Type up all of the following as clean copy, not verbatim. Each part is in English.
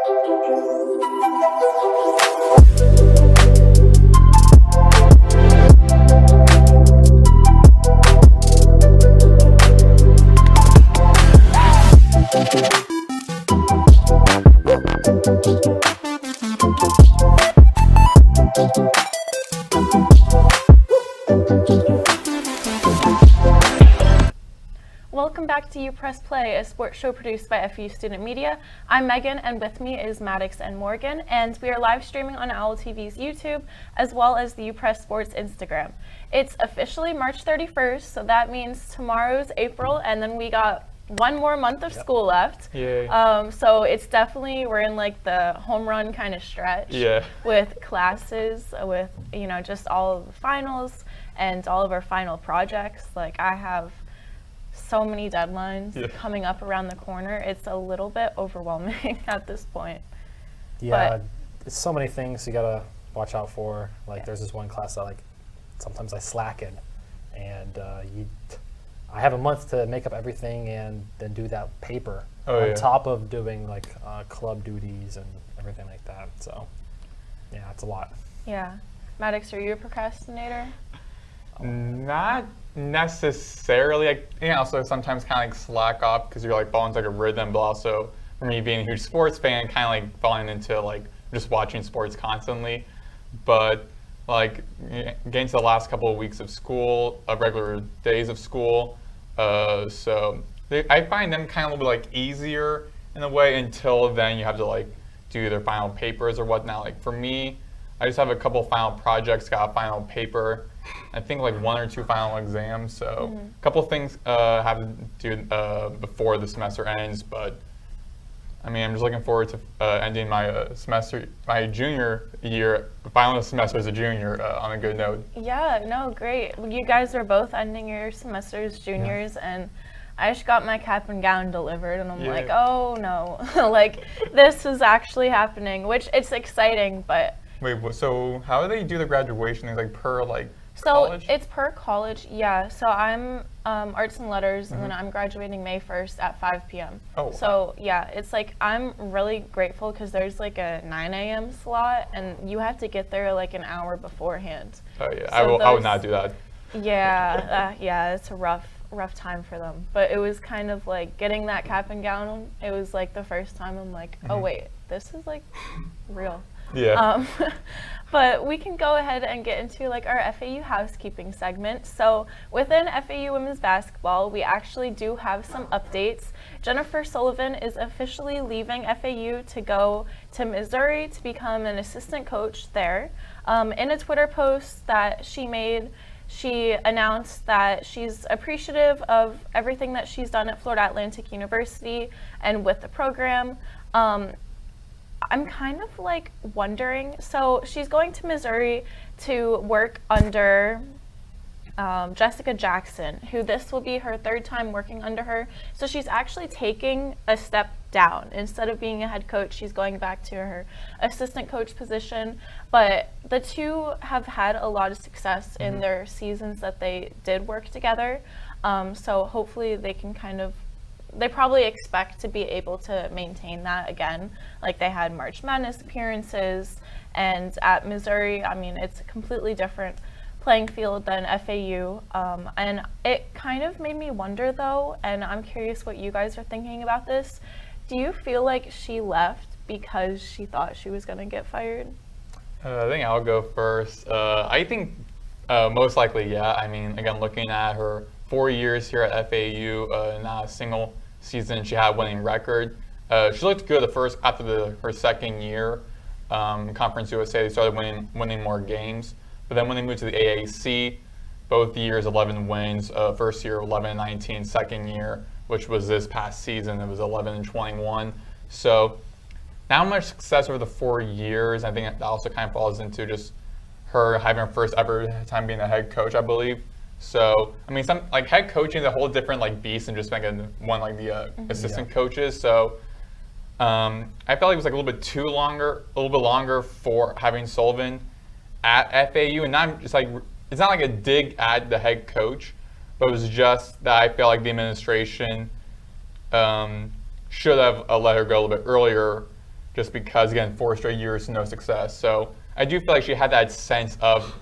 Welcome back to UPress Play, a sports show produced by FU Student Media. I'm Megan, and with me is Maddox and Morgan, and we are live streaming on OwlTV's YouTube, as well as the UPress Sports Instagram. It's officially March 31st, so that means tomorrow's April, and then we got one more month of school left. Yay. So it's definitely, we're in like the home run kind of stretch with classes, with, you know, just all of the finals and all of our final projects. Like, I have so many deadlines coming up around the corner. It's a little bit overwhelming at this point. Yeah, it's so many things you gotta watch out for. Like there's this one class that like sometimes I slacken, and I have a month to make up everything and then do that paper on top of doing like club duties and everything like that. So yeah, it's a lot. Yeah. Maddox, are you a procrastinator? Not necessarily. I also sometimes kind of like slack off because you're like falling into like a rhythm, but also for me being a huge sports fan, kind of like falling into like just watching sports constantly. But like getting to the last couple of weeks of school, of regular days of school, so I find them kind of a little bit like easier in a way until then you have to like do their final papers or whatnot. Like for me, I just have a couple final projects, got a final paper, I think like 1 or 2 final exams, so a couple of things have to do before the semester ends, but I mean, I'm just looking forward to ending my semester, my junior year, final semester as a junior on a good note. Yeah, no, great. You guys are both ending your semesters, juniors, and I just got my cap and gown delivered, and I'm like, oh no, like this is actually happening, which it's exciting, but. Wait, so how do they do the graduation? Is like per like college? So it's per college, yeah. So I'm arts and letters, and then I'm graduating May 1st at 5 p.m. Oh, wow. So yeah, it's like I'm really grateful because there's like a 9 a.m. slot, and you have to get there like an hour beforehand. Oh yeah, So I would not do that. Yeah, yeah, it's a rough time for them. But it was kind of like getting that cap and gown. It was like the first time I'm like, oh wait, this is like real. Yeah. But we can go ahead and get into like our FAU housekeeping segment. So within FAU women's basketball, we actually do have some updates. Jennifer Sullivan is officially leaving FAU to go to Missouri to become an assistant coach there. In a Twitter post that she made, she announced that she's appreciative of everything that she's done at Florida Atlantic University and with the program. I'm kind of like wondering, so she's going to Missouri to work under Jessica Jackson, who this will be her 3rd time working under her. So she's actually taking a step down. Instead of being a head coach, she's going back to her assistant coach position. But the two have had a lot of success in their seasons that they did work together. So hopefully they can they probably expect to be able to maintain that again. Like they had March Madness appearances, and at Missouri, I mean, it's a completely different playing field than FAU. And it kind of made me wonder though, and I'm curious what you guys are thinking about this. Do you feel like she left because she thought she was gonna get fired? I think I'll go first. I think most likely, yeah. I mean, again, looking at her 4 years here at FAU, not a single season she had winning record. She looked good after her 2nd year. Conference USA, they started winning more games. But then when they moved to the AAC, both years 11 wins. First year 11-19, second year, which was this past season, it was 11-21. So not much success over the 4 years. I think that also kind of falls into just her having her first ever time being a head coach, I believe. So, I mean, some like head coaching is a whole different like beast than just like one like the assistant coaches. So, I felt like it was like a little bit longer for having Sullivan at FAU, and not just like it's not like a dig at the head coach, but it was just that I felt like the administration should have let her go a little bit earlier just because, again, 4 straight years, no success. So I do feel like she had that sense of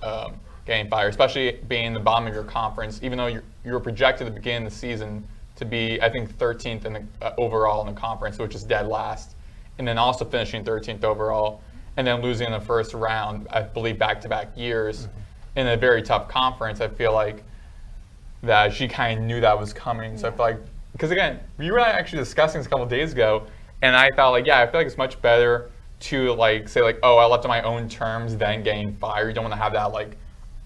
getting fired, especially being in the bottom of your conference, even though you were projected at the beginning of the season to be, I think, 13th in the, overall in the conference, which is dead last, and then also finishing 13th overall, and then losing in the first round, I believe, back-to-back years in a very tough conference. I feel like that she kind of knew that was coming. So I feel like, because again, we were actually discussing this a couple of days ago, and I felt like, I feel like it's much better to like say like, oh, I left on my own terms than getting fired. You don't want to have that like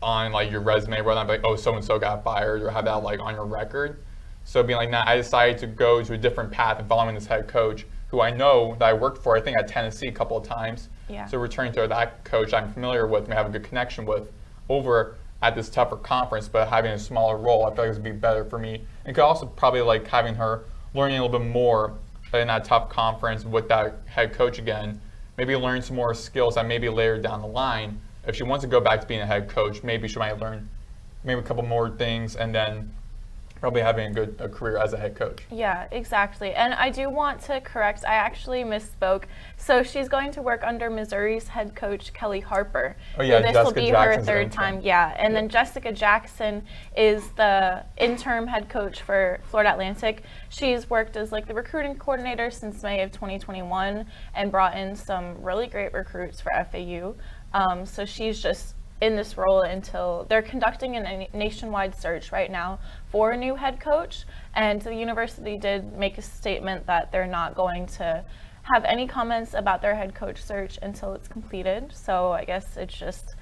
on like your resume, rather than like, oh, so-and-so got fired, or have that like on your record. So being like, nah, I decided to go to a different path and following this head coach, who I know that I worked for, I think at Tennessee a couple of times. So returning to that coach I'm familiar with and have a good connection with over at this tougher conference, but having a smaller role, I feel like it would be better for me. And could also probably like having her learning a little bit more in that tough conference with that head coach again, maybe learn some more skills that maybe later down the line, if she wants to go back to being a head coach, maybe she might learn maybe a couple more things and then probably having a career as a head coach. Yeah, exactly. And I do want to correct, I actually misspoke. So she's going to work under Missouri's head coach, Kelly Harper. Oh yeah, this will be her third time. Yeah, and then Jessica Jackson is the interim head coach for Florida Atlantic. She's worked as like the recruiting coordinator since May of 2021 and brought in some really great recruits for FAU. So she's just in this role until they're conducting a nationwide search right now for a new head coach, and the university did make a statement that they're not going to have any comments about their head coach search until it's completed. So I guess it's just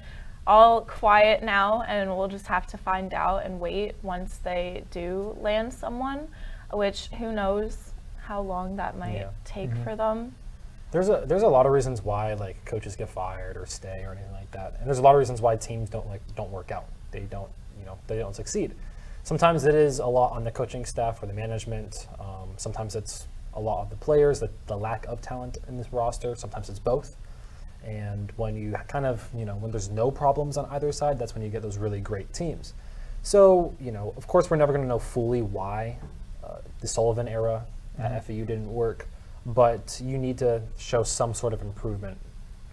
all quiet now, and we'll just have to find out and wait once they do land someone, which who knows how long that might take for them. There's a lot of reasons why like coaches get fired or stay or anything like that, and there's a lot of reasons why teams don't work out. They don't succeed. Sometimes it is a lot on the coaching staff or the management. Sometimes it's a lot of the players, the lack of talent in this roster. Sometimes it's both. And when you kind of when there's no problems on either side, that's when you get those really great teams. So of course we're never going to know fully why the Sullivan era at FAU didn't work. But you need to show some sort of improvement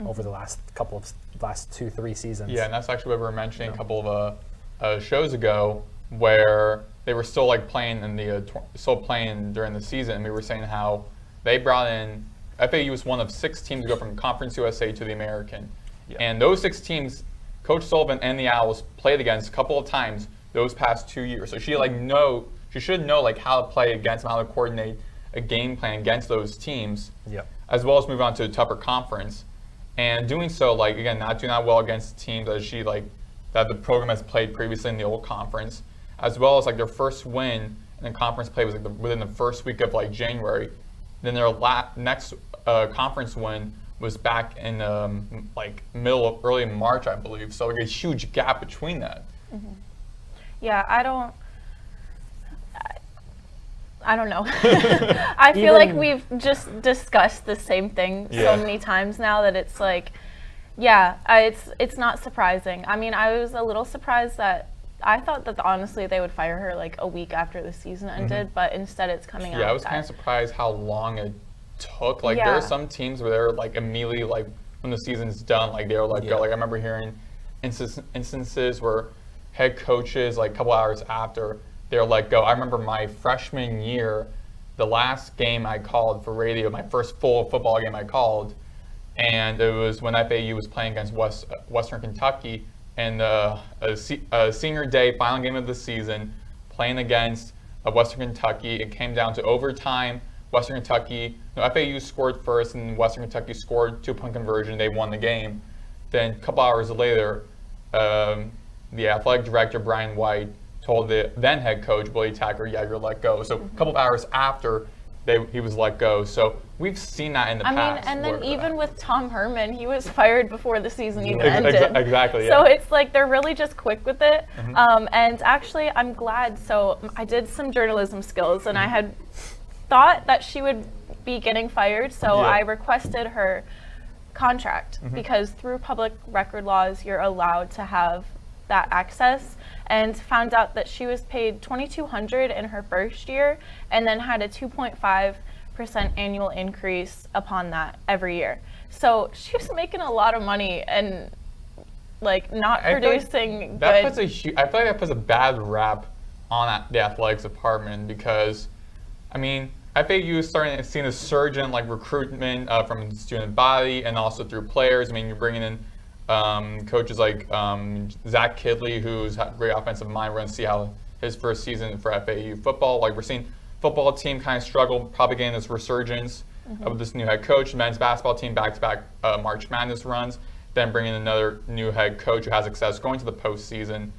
over the last 2-3 seasons. Yeah, and that's actually what we were mentioning a couple of shows ago, where they were still like playing during the season. And we were saying how they brought in FAU was one of 6 teams to go from Conference USA to the American, and those 6 teams, Coach Sullivan and the Owls played against a couple of times those past 2 years. So she should know like how to play against them, how to coordinate a game plan against those teams, as well as move on to a tougher conference. And doing so, like again, not doing that well against teams that the program has played previously in the old conference, as well as like their first win in the conference play was like within the first week of like January. Then their next conference win was back in like early March, I believe. So like a huge gap between that. Yeah, I don't know. I feel like we've just discussed the same thing so many times now that it's like, it's not surprising. I mean, I was a little surprised that I thought that honestly they would fire her like a week after the season ended, but instead it's coming out. Yeah, I was kind of surprised how long it took. Like there are some teams where they're like immediately like when the season's done, like they were let go. Like I remember hearing instances where head coaches like a couple hours after they're let go. I remember my freshman year, the last game I called for radio, my first full football game I called, and it was when FAU was playing against Western Kentucky, and a senior day, final game of the season, playing against Western Kentucky. It came down to overtime. FAU scored first, and Western Kentucky scored 2-point conversion. They won the game. Then a couple hours later, the athletic director, Brian White, told the then head coach, Willie Tacker, you're let go. So a couple of hours after he was let go. So we've seen that in the past. I mean, and then even with Tom Herman, he was fired before the season even ended. Exactly, So it's like they're really just quick with it. And actually, I'm glad. So I did some journalism skills, and I had thought that she would be getting fired. So I requested her contract because through public record laws, you're allowed to have that access, and found out that she was paid $2,200 in her first year and then had a 2.5 annual increase upon that every year. So she was making a lot of money and like not producing good. I feel like that puts a bad rap on the athletics department because, I mean, FAU is starting to see a surge in like recruitment from the student body and also through players. I mean, you're bringing in coaches like Zach Kidley, who's had great offensive mind. We're going to see how his first season for FAU football. Like, we're seeing football team kind of struggle, probably getting this resurgence with this new head coach. Men's basketball team back-to-back March Madness runs, then bringing another new head coach who has success going to the postseason,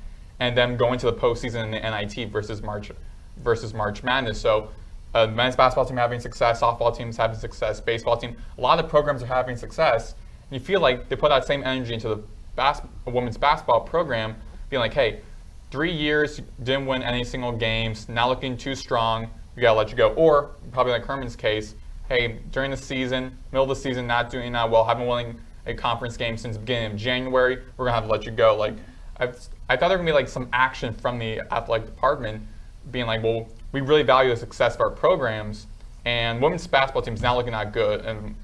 and then going to the postseason in the NIT versus March Madness. So men's basketball team having success, softball teams having success, baseball team, a lot of programs are having success. And you feel like they put that same energy into the women's basketball program, being like, hey, 3 years, didn't win any single games, not looking too strong, we gotta let you go. Or probably like Herman's case, hey, during the season, middle of the season, not doing that well, haven't won a conference game since the beginning of January, we're gonna have to let you go. Like, I thought there was gonna be like some action from the athletic department being like, well, we really value the success of our programs, and women's basketball team's not looking that good, and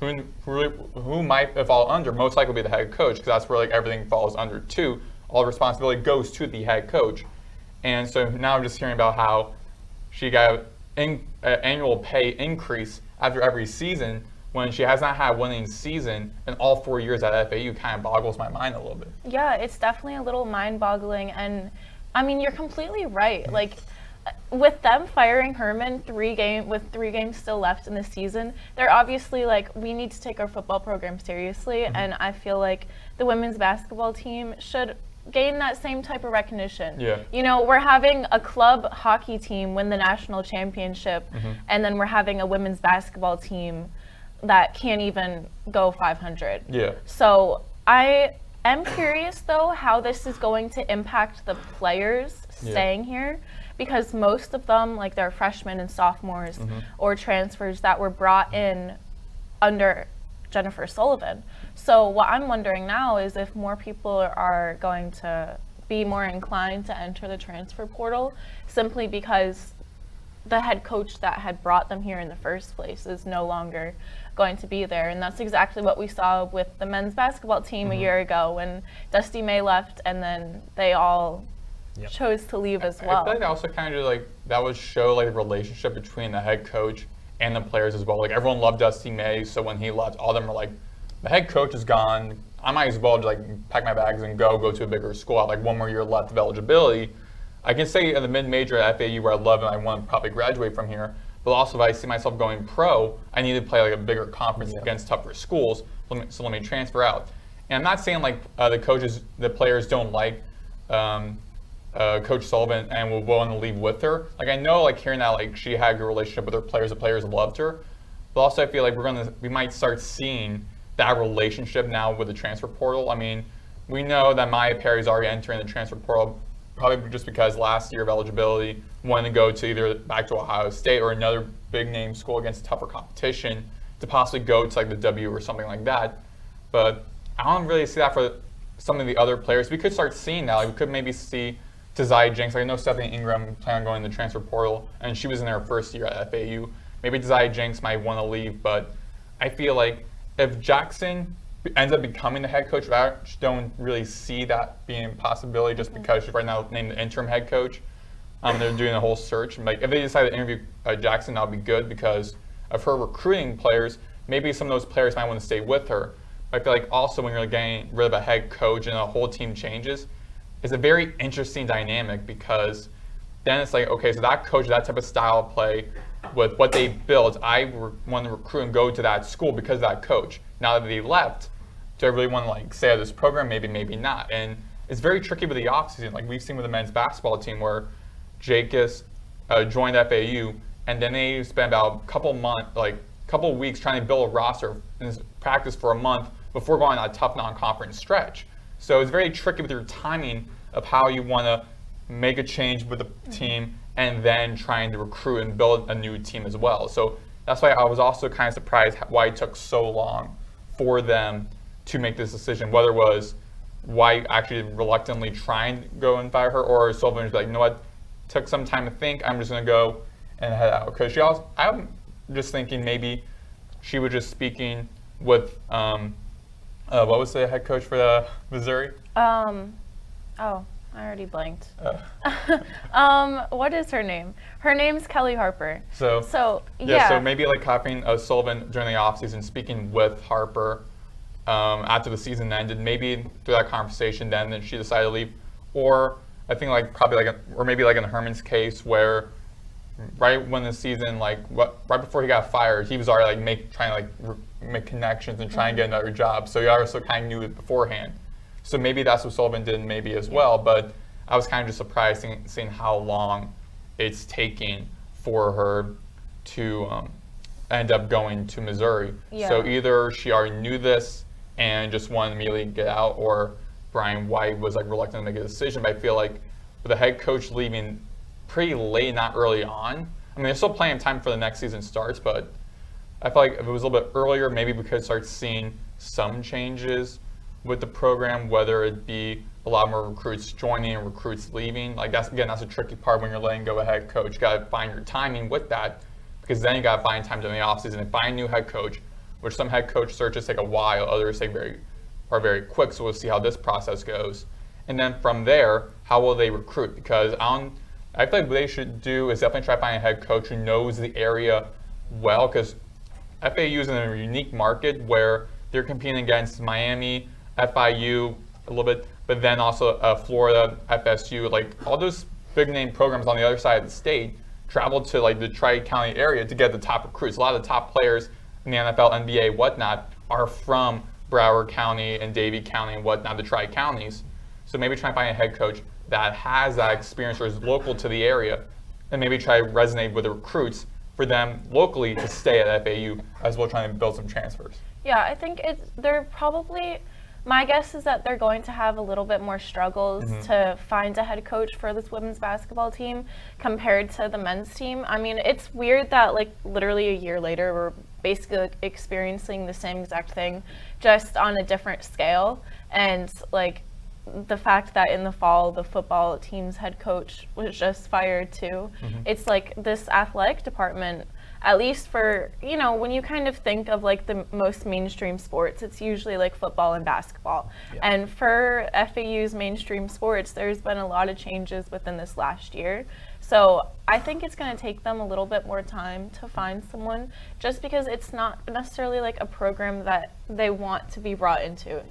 who might fall under, most likely be the head coach, because that's where like everything falls under too. All the responsibility goes to the head coach. And so now I'm just hearing about how she got an annual pay increase after every season when she has not had a winning season in all 4 years at FAU. Kind of boggles my mind a little bit. Yeah, it's definitely a little mind-boggling, and I mean, you're completely right. Like, with them firing Herman with 3 games still left in the season, they're obviously like, we need to take our football program seriously, and I feel like the women's basketball team should gain that same type of recognition. Yeah. You know, we're having a club hockey team win the national championship, and then we're having a women's basketball team that can't even go 500. Yeah. So I am curious, though, how this is going to impact the players staying here, because most of them, like, they're freshmen and sophomores or transfers that were brought in under Jennifer Sullivan. So what I'm wondering now is if more people are going to be more inclined to enter the transfer portal simply because the head coach that had brought them here in the first place is no longer going to be there. And that's exactly what we saw with the men's basketball team a year ago when Dusty May left, and then they all chose to leave as well. I feel like that also kind of like, that would show like the relationship between the head coach and the players as well. Like, everyone loved Dusty May, so when he left, all of them were like, the head coach is gone, I might as well just like pack my bags and go to a bigger school. I have like 1 more year left of eligibility. I can say in the mid-major at FAU where I love and I want to probably graduate from here, but also if I see myself going pro, I need to play like a bigger conference against tougher schools, so let me transfer out. And I'm not saying like the players don't like Coach Sullivan and were willing to leave with her. Like, I know, like, hearing that, like, she had a good relationship with her players, the players loved her, but also I feel like we might start seeing that relationship now with the transfer portal. I mean, we know that Maya Perry's already entering the transfer portal, probably just because last year of eligibility, wanted to go to either back to Ohio State or another big name school against tougher competition to possibly go to like the W or something like that. But I don't really see that for some of the other players. We could start seeing that. Like, we could maybe see Desai Jenks. Like, I know Stephanie Ingram planned on going to the transfer portal, and she was in her first year at FAU. Maybe Desai Jenks might want to leave, but I feel like if Jackson ends up becoming the head coach, I don't really see that being a possibility just because she's right now named the interim head coach. They're doing a whole search. Like, if they decide to interview Jackson, that would be good because of her recruiting players. Maybe some of those players might want to stay with her. But I feel like also when you're getting rid of a head coach and a whole team changes, it's a very interesting dynamic because then it's like, okay, so that coach, that type of style of play with what they built, I want to recruit and go to that school because of that coach. Now that they left, do I really want to like stay at this program? Maybe, maybe not. And it's very tricky with the offseason. Like we've seen with the men's basketball team where Jacobs joined FAU and then they spent about a couple weeks trying to build a roster and practice for a month before going on a tough non-conference stretch. So it's very tricky with your timing of how you want to make a change with the team and then trying to recruit and build a new team as well. So that's why I was also kind of surprised why it took so long for them to make this decision, whether it was why actually reluctantly trying to go and fire her, or Sullivan was like, you know what, took some time to think, I'm just going to go and head out. Because just thinking maybe she was just speaking with what was the head coach for the Missouri? Oh, I already blanked. What is her name? Her name's Kelly Harper. So maybe like copying Sullivan during the offseason, speaking with Harper after the season ended, maybe through that conversation then she decided to leave. Or I think like probably like, or maybe like in Herman's case where right when the season, right before he got fired, he was already like trying to make connections and try and get another job. So he also kind of knew it beforehand. So maybe that's what Sullivan did maybe as well. But I was kind of just surprised seeing how long it's taking for her to end up going to Missouri. Yeah. So either she already knew this and just wanted to immediately get out, or Brian White was like reluctant to make a decision. But I feel like with the head coach leaving pretty late, not early on. I mean, there's still plenty of time for the next season starts, but I feel like if it was a little bit earlier, maybe we could start seeing some changes with the program, whether it be a lot more recruits joining and recruits leaving. Like that's a tricky part when you're letting go a head coach. You got to find your timing with that, because then you got to find time during the offseason and find a new head coach, which some head coach searches take a while, others are very quick. So we'll see how this process goes. And then from there, how will they recruit? Because I feel like what they should do is definitely try to find a head coach who knows the area well, because FAU is in a unique market where they're competing against Miami, FIU a little bit, but then also Florida, FSU, like all those big name programs on the other side of the state travel to like the Tri-County area to get the top recruits. A lot of the top players in the NFL, NBA, whatnot, are from Broward County and Davie County and whatnot, the Tri-Counties. So maybe try and find a head coach that has that experience or is local to the area, and maybe try to resonate with the recruits for them locally to stay at FAU, as well trying to build some transfers. Yeah, I think they're probably, my guess is that they're going to have a little bit more struggles to find a head coach for this women's basketball team compared to the men's team. I mean, it's weird that like literally a year later, we're basically experiencing the same exact thing, just on a different scale. And like the fact that in the fall, the football team's head coach was just fired too. It's like this athletic department, at least for, when you kind of think of like the most mainstream sports, it's usually like football and basketball. Yeah. And for FAU's mainstream sports, there's been a lot of changes within this last year. So I think it's going to take them a little bit more time to find someone, just because it's not necessarily like a program that they want to be brought into.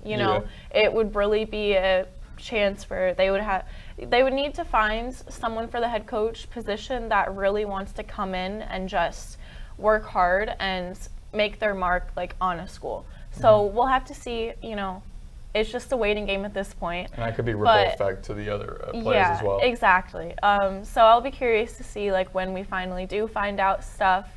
It would really be a chance where they would need to find someone for the head coach position that really wants to come in and just work hard and make their mark like on a school. So we'll have to see, it's just a waiting game at this point. And that could be ripple effect to the other players as well. Yeah, exactly. So I'll be curious to see like when we finally do find out stuff,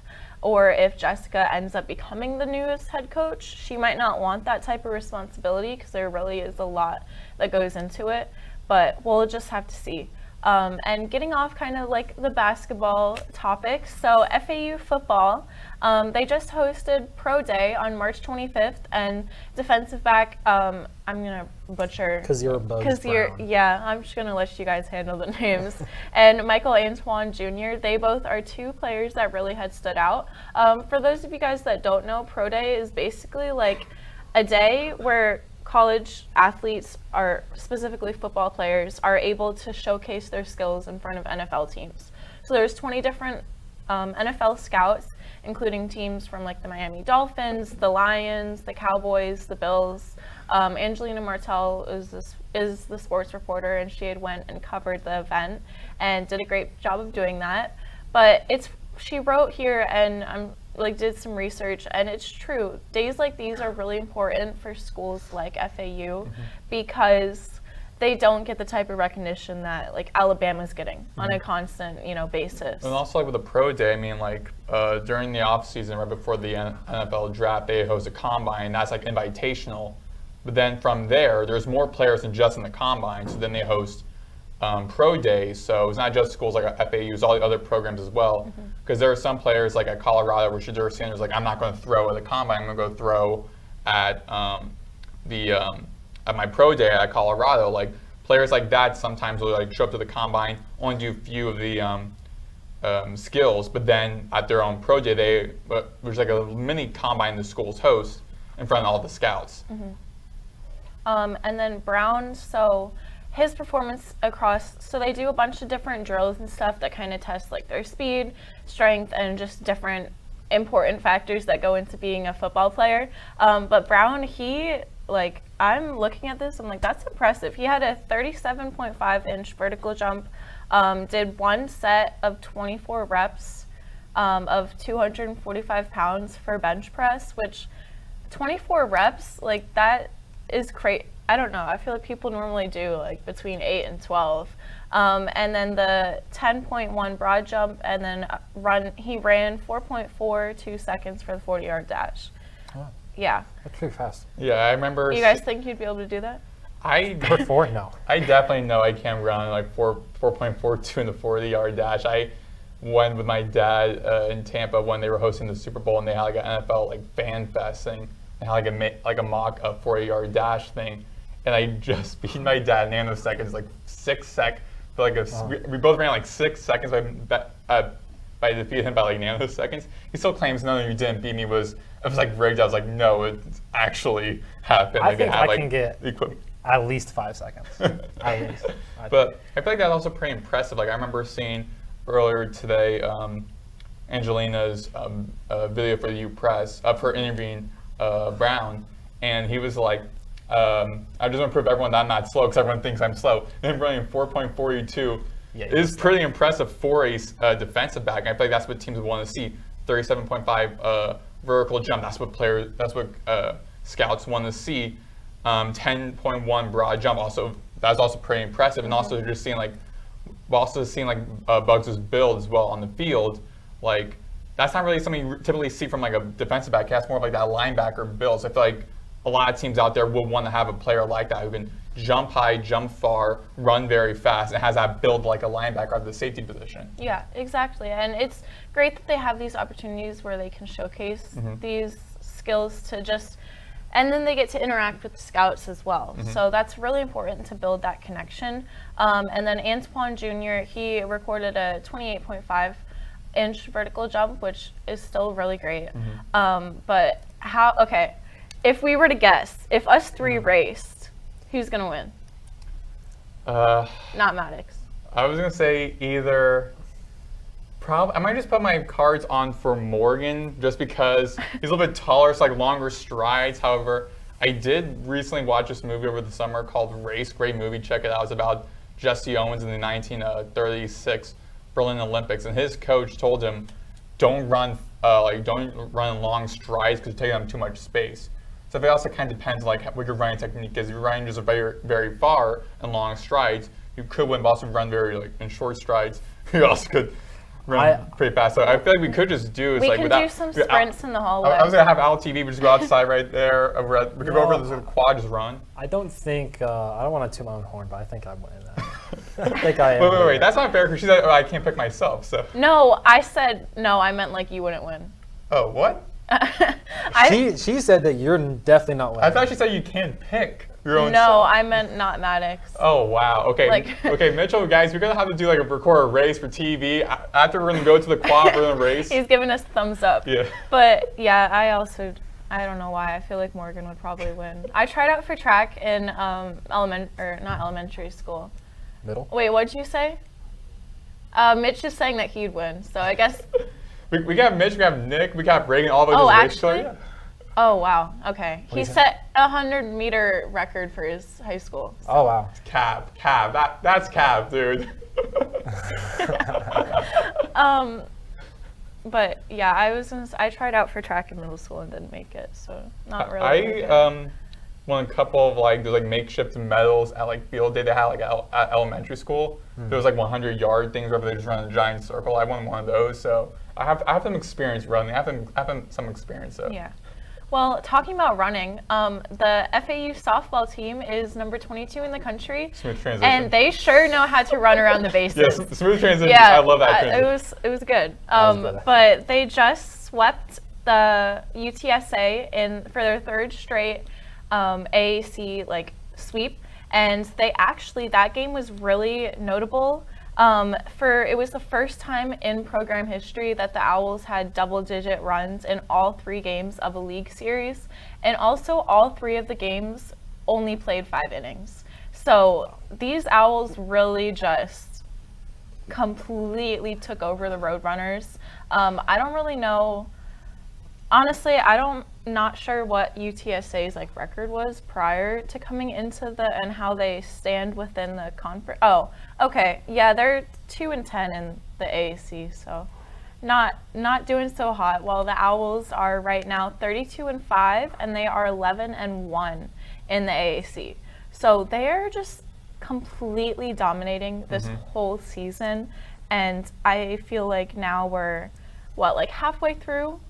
or if Jessica ends up becoming the newest head coach. She might not want that type of responsibility because there really is a lot that goes into it, but we'll just have to see. And getting off kind of like the basketball topics, so FAU football, they just hosted Pro Day on March 25th, and defensive back, I'm gonna butcher. Because you're Bugs Brown. Yeah, I'm just gonna let you guys handle the names. And Michael Antoine Jr., they both are two players that really had stood out. For those of you guys that don't know, Pro Day is basically like a day where college athletes, are specifically football players, are able to showcase their skills in front of NFL teams. So there's 20 different NFL scouts, including teams from like the Miami Dolphins, the Lions, the Cowboys, the Bills. Angelina Martell is the sports reporter, and she had went and covered the event and did a great job of doing that. But she wrote here, and I'm did some research, and it's true. Days like these are really important for schools like FAU because they don't get the type of recognition that like Alabama's getting on a constant, basis. And also like with the Pro Day, I mean during the off season, right before the NFL draft, they host a combine. That's like invitational. But then from there's more players than just in the combine. So then they host Pro Days, so it's not just schools like FAU, it's all the other programs as well. Because there are some players like at Colorado where Shedeur Sanders like, I'm not going to throw at the combine, I'm going to go throw at at my Pro Day at Colorado. Like players like that sometimes will like show up to the combine, only do a few of the skills, but then at their own pro day, there's like a mini combine the schools host in front of all the scouts. And then Brown, so his performance across, so they do a bunch of different drills and stuff that kind of test like their speed, strength, and just different important factors that go into being a football player. But Brown, I'm looking at this, I'm like, that's impressive. He had a 37.5-inch vertical jump, did one set of 24 reps of 245 pounds for bench press, which 24 reps, like that is great. I don't know. I feel like people normally do like between 8 and 12. And then the 10.1 broad jump, and then he ran 4.42 seconds for the 40-yard dash. Oh, yeah. that's pretty fast. Yeah, I remember. You guys think you'd be able to do that? Before, no. I definitely know I can't run like 4.42 in the 40-yard dash. I went with my dad in Tampa when they were hosting the Super Bowl, and they had like an NFL like fan fest thing. They had like a mock 40-yard dash thing, and I just beat my dad in nanoseconds, like 6 seconds. We both ran like 6 seconds by defeating him by like nanoseconds. He still claims no, you didn't beat me. It was like rigged. I was like, no, it actually happened. I think I can the get equipment. At least 5 seconds. At least. But I feel like that's also pretty impressive. Like I remember seeing earlier today Angelina's video for the UPress of her interviewing Brown, and he was like, I just want to prove everyone that I'm not slow because everyone thinks I'm slow. And him running 4.42 is pretty impressive for a defensive back. And I feel like that's what teams would want to see. 37.5 vertical jump. That's what scouts want to see. 10.1 broad jump. Also, that's also pretty impressive. And also just seeing Bugs' build as well on the field. Like that's not really something you typically see from like a defensive back. It's more of like that linebacker build. So I feel like a lot of teams out there would want to have a player like that who can jump high, jump far, run very fast, and has that build like a linebacker of the safety position. Yeah, exactly. And it's great that they have these opportunities where they can showcase these skills to just, and then they get to interact with the scouts as well. So that's really important to build that connection. And then Antoine Jr., he recorded a 28.5-inch vertical jump, which is still really great. But if we were to guess, if us three raced, who's going to win? Not Maddox. I was going to say either, I might just put my cards on for Morgan just because he's a little bit taller, so like longer strides. However, I did recently watch this movie over the summer called Race. Great movie, check it out. It's about Jesse Owens in the 1936 Berlin Olympics, and his coach told him, don't run long strides because you're taking up too much space. So it also kind of depends like what your running technique is. If you're running just very, very far and long strides, you could win, but also run very like in short strides. You also could run pretty fast. So I feel like we could just do is we like can do some sprints in the hallway. I was gonna have OwlTV, we just go outside right there. We could go over the quad, just run. I don't think I don't want to toot my own horn, but I think I'm winning that. I think I am. Wait. That's not fair because she said I can't pick myself. So. No, I said no. I meant like you wouldn't win. Oh, what? She said that you're definitely not winning. I thought she said you can't pick your own. No, I meant not Maddox. Oh wow. Okay. Okay, Mitchell, guys, we're gonna have to do like record a race for TV. After we're gonna go to the quad, we're gonna race. He's giving us thumbs up. Yeah. But yeah, I don't know why. I feel like Morgan would probably win. I tried out for track in not elementary school. Middle. Wait, what'd you say? Mitch is saying that he'd win, so I guess. We got Mitch, we got Nick, we got Reagan, all of us. Oh, actually? Oh, wow. Okay. He set a 100-meter record for his high school. So. Oh, wow. Cab. That's Cab, dude. But yeah, I tried out for track in middle school and didn't make it, so not really. I won a couple of like there's like makeshift medals at like field day they had like at elementary school. There was like 100-yard things where they just run a giant circle. I won one of those, so I have some experience running. I have some experience. So. Yeah. Well, talking about running, the FAU softball team is number 22 in the country. Smooth transition. And they sure know how to run around the bases. Yeah, smooth transition. Yeah, I love that transition. It was good. But they just swept the UTSA for their third straight AAC sweep, and that game was really notable. It was the first time in program history that the Owls had double-digit runs in all 3 games of a league series, and also all 3 of the games only played 5 innings. So these Owls really just completely took over the Roadrunners. I don't really know. Honestly, not sure what UTSA's like record was prior to coming into and how they stand within the conference. Oh, okay. Yeah, they're 2-10 in the AAC, so not doing so hot. While the Owls are right now 32-5, and they are 11-1 in the AAC. So they are just completely dominating this whole season, and I feel like now we're halfway through.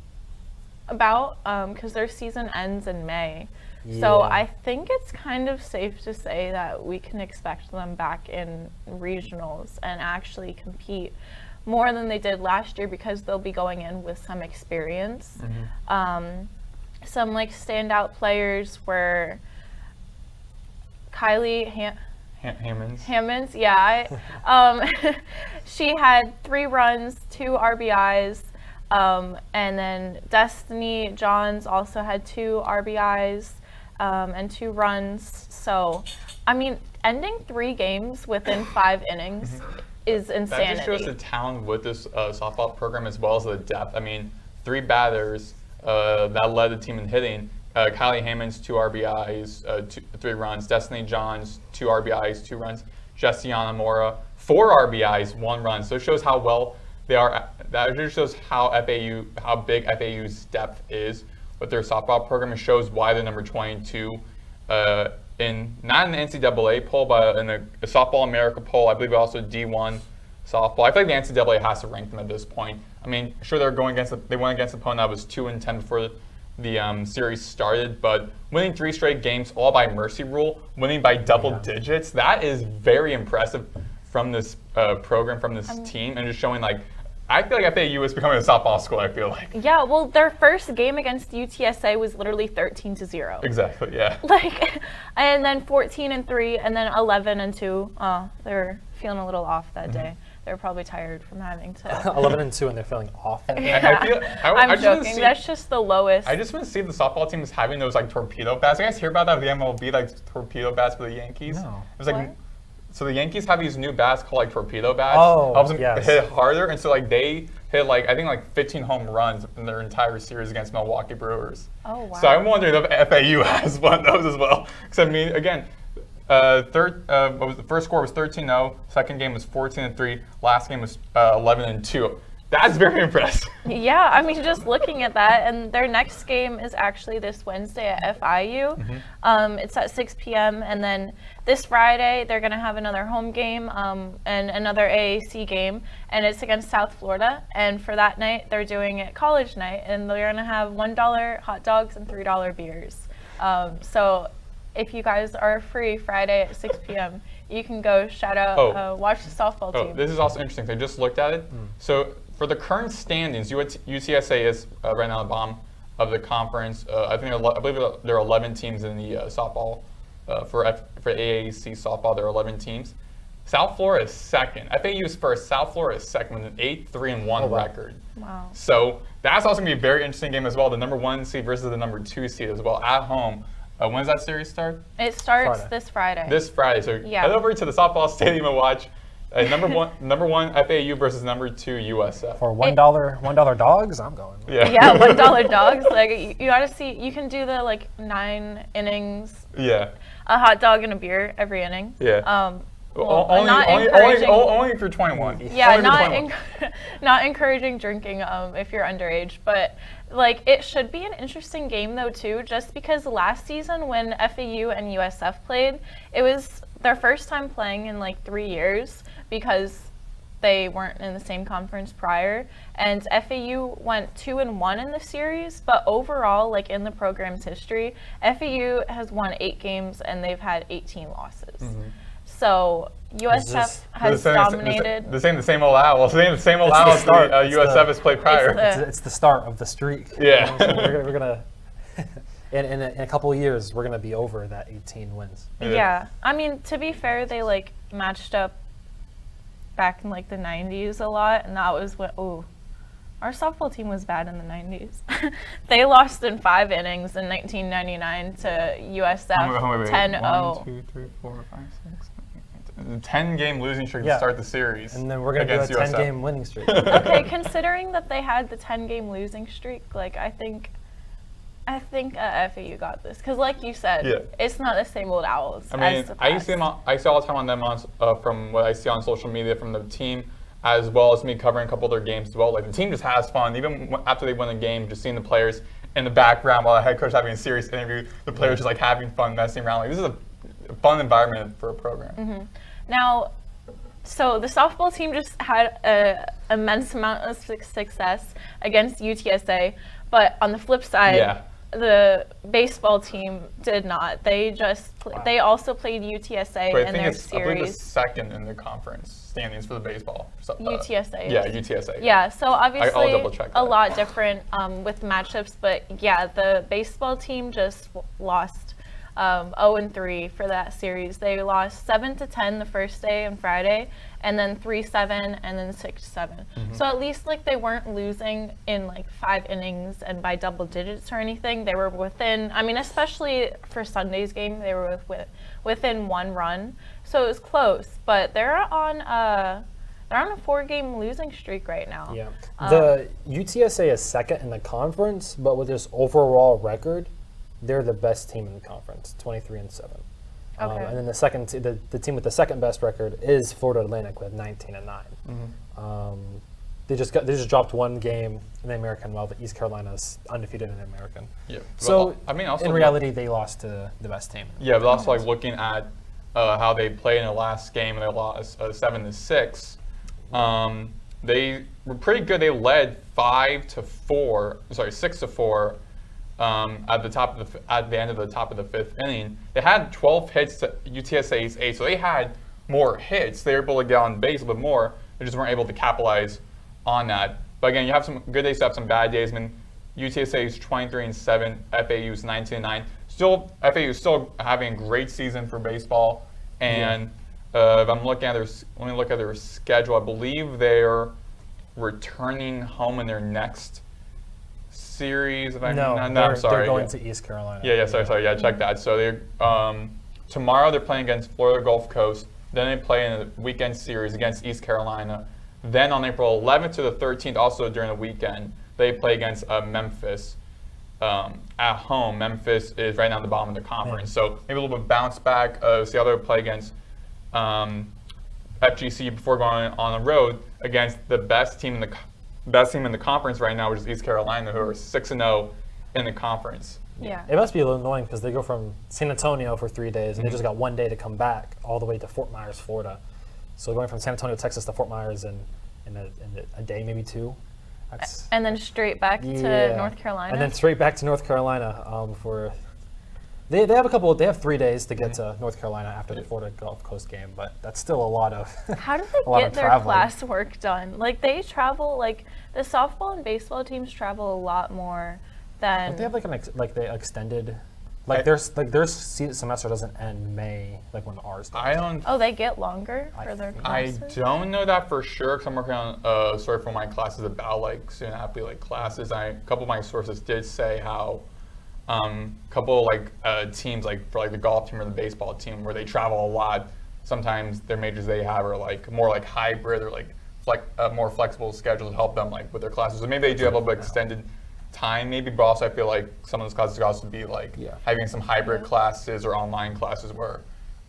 Because their season ends in May. Yeah. So I think it's kind of safe to say that we can expect them back in regionals and actually compete more than they did last year, because they'll be going in with some experience. Some like standout players were Kylie Hammonds. Yeah, she had 3 runs, 2 RBIs. And then Destiny Johns also had 2 RBIs and 2 runs. So, I mean, ending 3 games within 5 innings is insanity. That just shows the talent with this softball program, as well as the depth. I mean, 3 batters that led the team in hitting. Kylie Hammonds, 2 RBIs, 3 runs. Destiny Johns, 2 RBIs, 2 runs. Jessiana Mora, 4 RBIs, 1 run. So it shows how well they are. That just shows how big FAU's depth is with their softball program. It shows why they're number 22 not in the NCAA poll, but in the Softball America poll. I believe also D1 softball. I feel like the NCAA has to rank them at this point. I mean, sure, they went against an opponent that was 2-10 before the series started, but winning 3 straight games all by mercy rule, winning by double digits, that is very impressive from this program, from this team, and just showing like. I feel like FAU is becoming a softball school, I feel like. Yeah, well, their first game against UTSA was literally 13-0. Exactly, yeah. And then 14-3, and then 11-2. Oh, they were feeling a little off that day. They were probably tired from having to. 11-2, and they're feeling off that day. I'm joking. That's just the lowest. I just want to see the softball teams having those like torpedo bats. You guys hear about that with the MLB, like torpedo bats for the Yankees? No. It was like. What? So the Yankees have these new bats called like torpedo bats. Oh, helps them hit harder, and so like they hit like I think like 15 home runs in their entire series against Milwaukee Brewers. Oh wow! So I'm wondering if FAU has one of those as well. Because I mean, again, the first score was 13-0. Second game was 14-3. Last game was 11-2. That's very impressive. Yeah, I mean, just looking at that, and their next game is actually this Wednesday at FIU. It's at 6 p.m. And then this Friday they're going to have another home game and another AAC game, and it's against South Florida. And for that night, they're doing it college night, and they're going to have $1 hot dogs and $3 beers. So if you guys are free Friday at 6 p.m., you can go watch the softball team. This is also interesting. I just looked at it. So for the current standings, UTSA is right now at the bottom of the conference. I believe there are 11 teams in the softball for AAC softball. There are 11 teams. South Florida is second. FAU is first. South Florida is second with an 8-3-1 record. Wow. So that's also going to be a very interesting game as well. The number 1 seed versus the number 2 seed as well at home. When does that series start? It starts this Friday. This Friday. So head over to the softball stadium and watch. Number one FAU versus number 2 USF. For $1 dogs, I'm going. Yeah, $1 dogs. Like you gotta see. You can do the 9 innings. Yeah. A hot dog and a beer every inning. Yeah. Only if you're 21. Yeah, not encouraging drinking if you're underage, but it should be an interesting game though too, just because last season when FAU and USF played, it was their first time playing in 3 years because they weren't in the same conference prior, and FAU went 2-1 in the series, but overall, in the program's history, FAU has won 8 games and they've had 18 losses. So USF has dominated. The same old Owls. The same old Owls USF has played prior. It's the start of the streak. Yeah. We're gonna in a couple of years we're gonna be over that 18 wins. Yeah. I mean, to be fair, they matched up back in like the 90s a lot, and that was when, our softball team was bad in the 90s. They lost in 5 innings in 1999 to USF 10-0. 1, 2, 3, 4, 5, 6, 7, 8, 10-game losing streak to start the series. And then we're going to do a 10-game winning streak. Okay, considering that they had the 10-game losing streak, like I think FAU got this, because like you said, it's not the same old Owls. I mean, I see all the time on them from what I see on social media from the team, as well as me covering a couple of their games as well. Like the team just has fun, even after they win a game. Just seeing the players in the background while the head coach having a serious interview, the players just like having fun, messing around. Like this is a fun environment for a program. Mm-hmm. Now, so the softball team just had an immense amount of success against UTSA, but on the flip side, the baseball team did not. They just they also played UTSA in their series. I believe it's second in the conference standings for the baseball. UTSA. Yeah, UTSA. Yeah, so obviously I'll double check a lot different with matchups, but yeah, the baseball team just lost 0-3 for that series. They lost 7-10 the first day on Friday, and then 3-7, and then 6-7. Mm-hmm. So at least like they weren't losing in like 5 innings and by double digits or anything. They were within. I mean, especially for Sunday's game, they were within 1 run. So it was close, but they're on a 4-game losing streak right now. Yeah, the UTSA is second in the conference, but with this overall record, they're the best team in the conference, 23-7. Okay. And then the team with the second best record is Florida Atlantic with 19-9. Mm-hmm. They just dropped 1 game in the American, while the East Carolina's undefeated in the American. Yeah. So I mean, also in reality, they lost to the best team. Yeah, but also like looking at how they played in the last game, and they lost 7-6. They were pretty good. They led 6-4. At the end of the top of the 5th inning, they had 12 hits to UTSA's 8, so they had more hits. They were able to get on base a little bit more. They just weren't able to capitalize on that. But again, you have some good days, you have some bad days. I mean, UTSA's 23-7, FAU's 19-9. Still, FAU is still having a great season for baseball. And if I'm looking at let me look at their schedule. I believe they're returning home in their next series. I'm sorry. They're going to East Carolina. Sorry. Check that. So they're tomorrow they're playing against Florida Gulf Coast. Then they play in a weekend series against East Carolina. Then on April 11th to the 13th, also during the weekend, they play against Memphis at home. Memphis is right now at the bottom of the conference, so maybe a little bit bounce back. See how they play against FGC before going on the road against the best team in the conference right now, which is East Carolina, who are 6-0 in the conference. Yeah. It must be a little annoying because they go from San Antonio for 3 days, and they just got 1 day to come back all the way to Fort Myers, Florida. So going from San Antonio, Texas to Fort Myers in a day, maybe 2. And then straight back to North Carolina. And then straight back to North Carolina for. They have 3 days to get to North Carolina after the Florida Gulf Coast game, but that's still a lot of. How do they get their classwork done? Like they travel, like the softball and baseball teams travel a lot more than. Don't they have they extended, their semester doesn't end May like when ours does. I don't. Oh, they get longer for their classes? I don't know that for sure because I'm working on a story for my classes about like student athlete classes. A couple of my sources did say how. Couple teams for the golf team or the baseball team where they travel a lot. Sometimes their majors they have are more hybrid or more flexible schedules to help them with their classes. So maybe they do have a little bit extended time maybe, but also I feel like some of those classes could also be having some hybrid classes or online classes where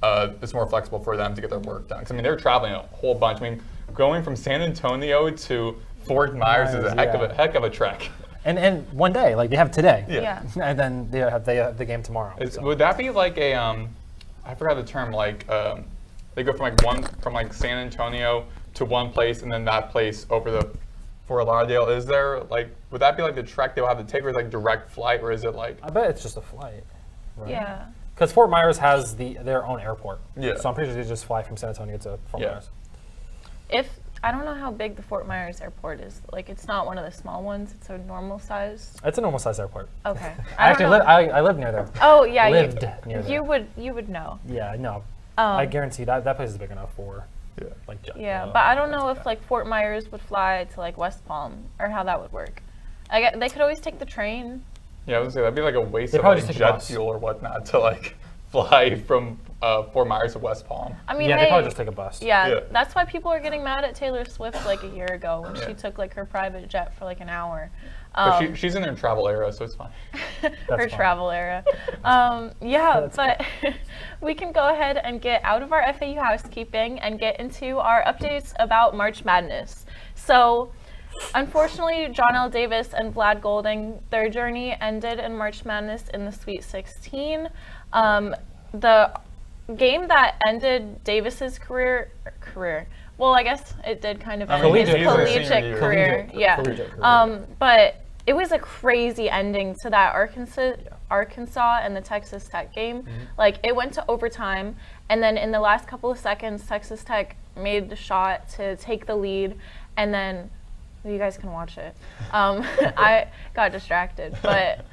it's more flexible for them to get their work done. 'Cause, I mean, they're traveling a whole bunch. I mean, going from San Antonio to Fort Myers is a heck of a trek. And 1 day, they have today. Yeah. And then they have the game tomorrow. Would that be I forgot the term, they go from San Antonio to one place and then that place over to Fort Lauderdale. Is there would that be the trek they'll have to take, or is direct flight, or is it I bet it's just a flight. Right? Yeah. Because Fort Myers has their own airport. Yeah. So I'm pretty sure they just fly from San Antonio to Fort Myers. I don't know how big the Fort Myers airport is. It's not one of the small ones. It's a normal size. It's a normal size airport. Okay. I live near there. Oh yeah, near there. You would know. Yeah, no. I guarantee that place is big enough for Yeah. Like, Yeah, but I don't know if like Fort Myers would fly to like West Palm or how that would work. I guess they could always take the train. Yeah, I was gonna say that'd be like a waste They of probably like just take a jet bus. fuel or whatnot to like fly from Fort Myers to West Palm. I mean, yeah, hey, they probably just take a bus. yeah, Yeah. that's why people are getting mad at Taylor Swift like a year ago when Yeah. she took like her private jet for like an hour. But she's in her travel era, so it's fine. Her fine. travel era. Yeah, but we can go ahead and get out of our FAU housekeeping and get into our updates about March Madness. So, unfortunately, John L. Davis and Vlad Golding, their journey ended in March Madness in the Sweet 16. The game that ended Davis's career, well, I guess it did kind of end his Collegiate collegiate career. career. Yeah. Collegiate career. But it was a crazy ending to that Arkansas and the Texas Tech game. Like, it went to overtime, and then in the last couple of seconds, Texas Tech made the shot to take the lead, and then you guys can watch it. I got distracted, but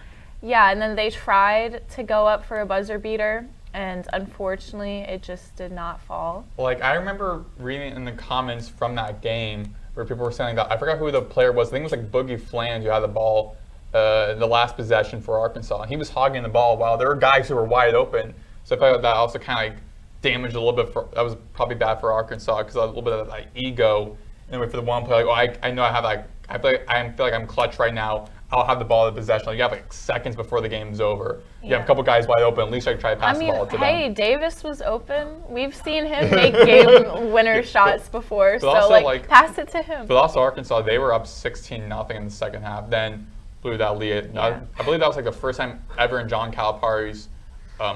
yeah, and then they tried to go up for a buzzer beater, and unfortunately, it just did not fall. Like, I remember reading in the comments from that game where people were saying that, I forgot who the player was. I think it was like Boogie Flange who had the ball the last possession for Arkansas. And he was hogging the ball while there were guys who were wide open. So I felt like that also kind of like damaged a little bit. That was probably bad for Arkansas because a little bit of that ego. Anyway, for the one player, like, I know I have like, I feel like I'm clutch right now. I'll have the ball in possession. Like, you have like seconds before the game's over. You have a couple guys wide open. At least I can try to pass the ball to them. Davis was open. We've seen him make game winner shots before, so also, like pass it to him. But also Arkansas, they were up 16-0 in the second half. Then blew that lead. Yeah. I believe that was like the first time ever in John Calipari's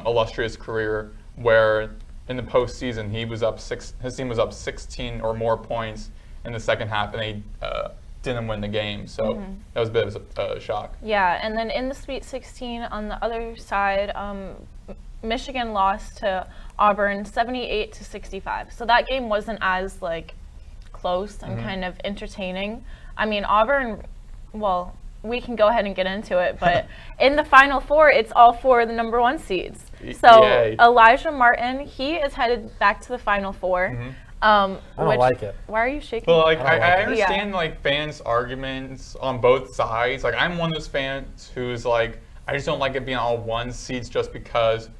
illustrious career where in the postseason his team was up 16 or more points in the second half, and they didn't win the game. So that was a bit of a shock. Yeah, and then in the Sweet 16 on the other side, Michigan lost to Auburn 78-65. So that game wasn't as like close and kind of entertaining. I mean, Auburn, well, we can go ahead and get into it, but in the Final Four, it's all four of the number one seeds. So Yay. Elijah Martin, he is headed back to the Final Four. I don't like it. Why are you shaking? Well, like I don't like I it. understand like fans' arguments on both sides. Like, I'm one of those fans who's like, I just don't like it being all one seeds just because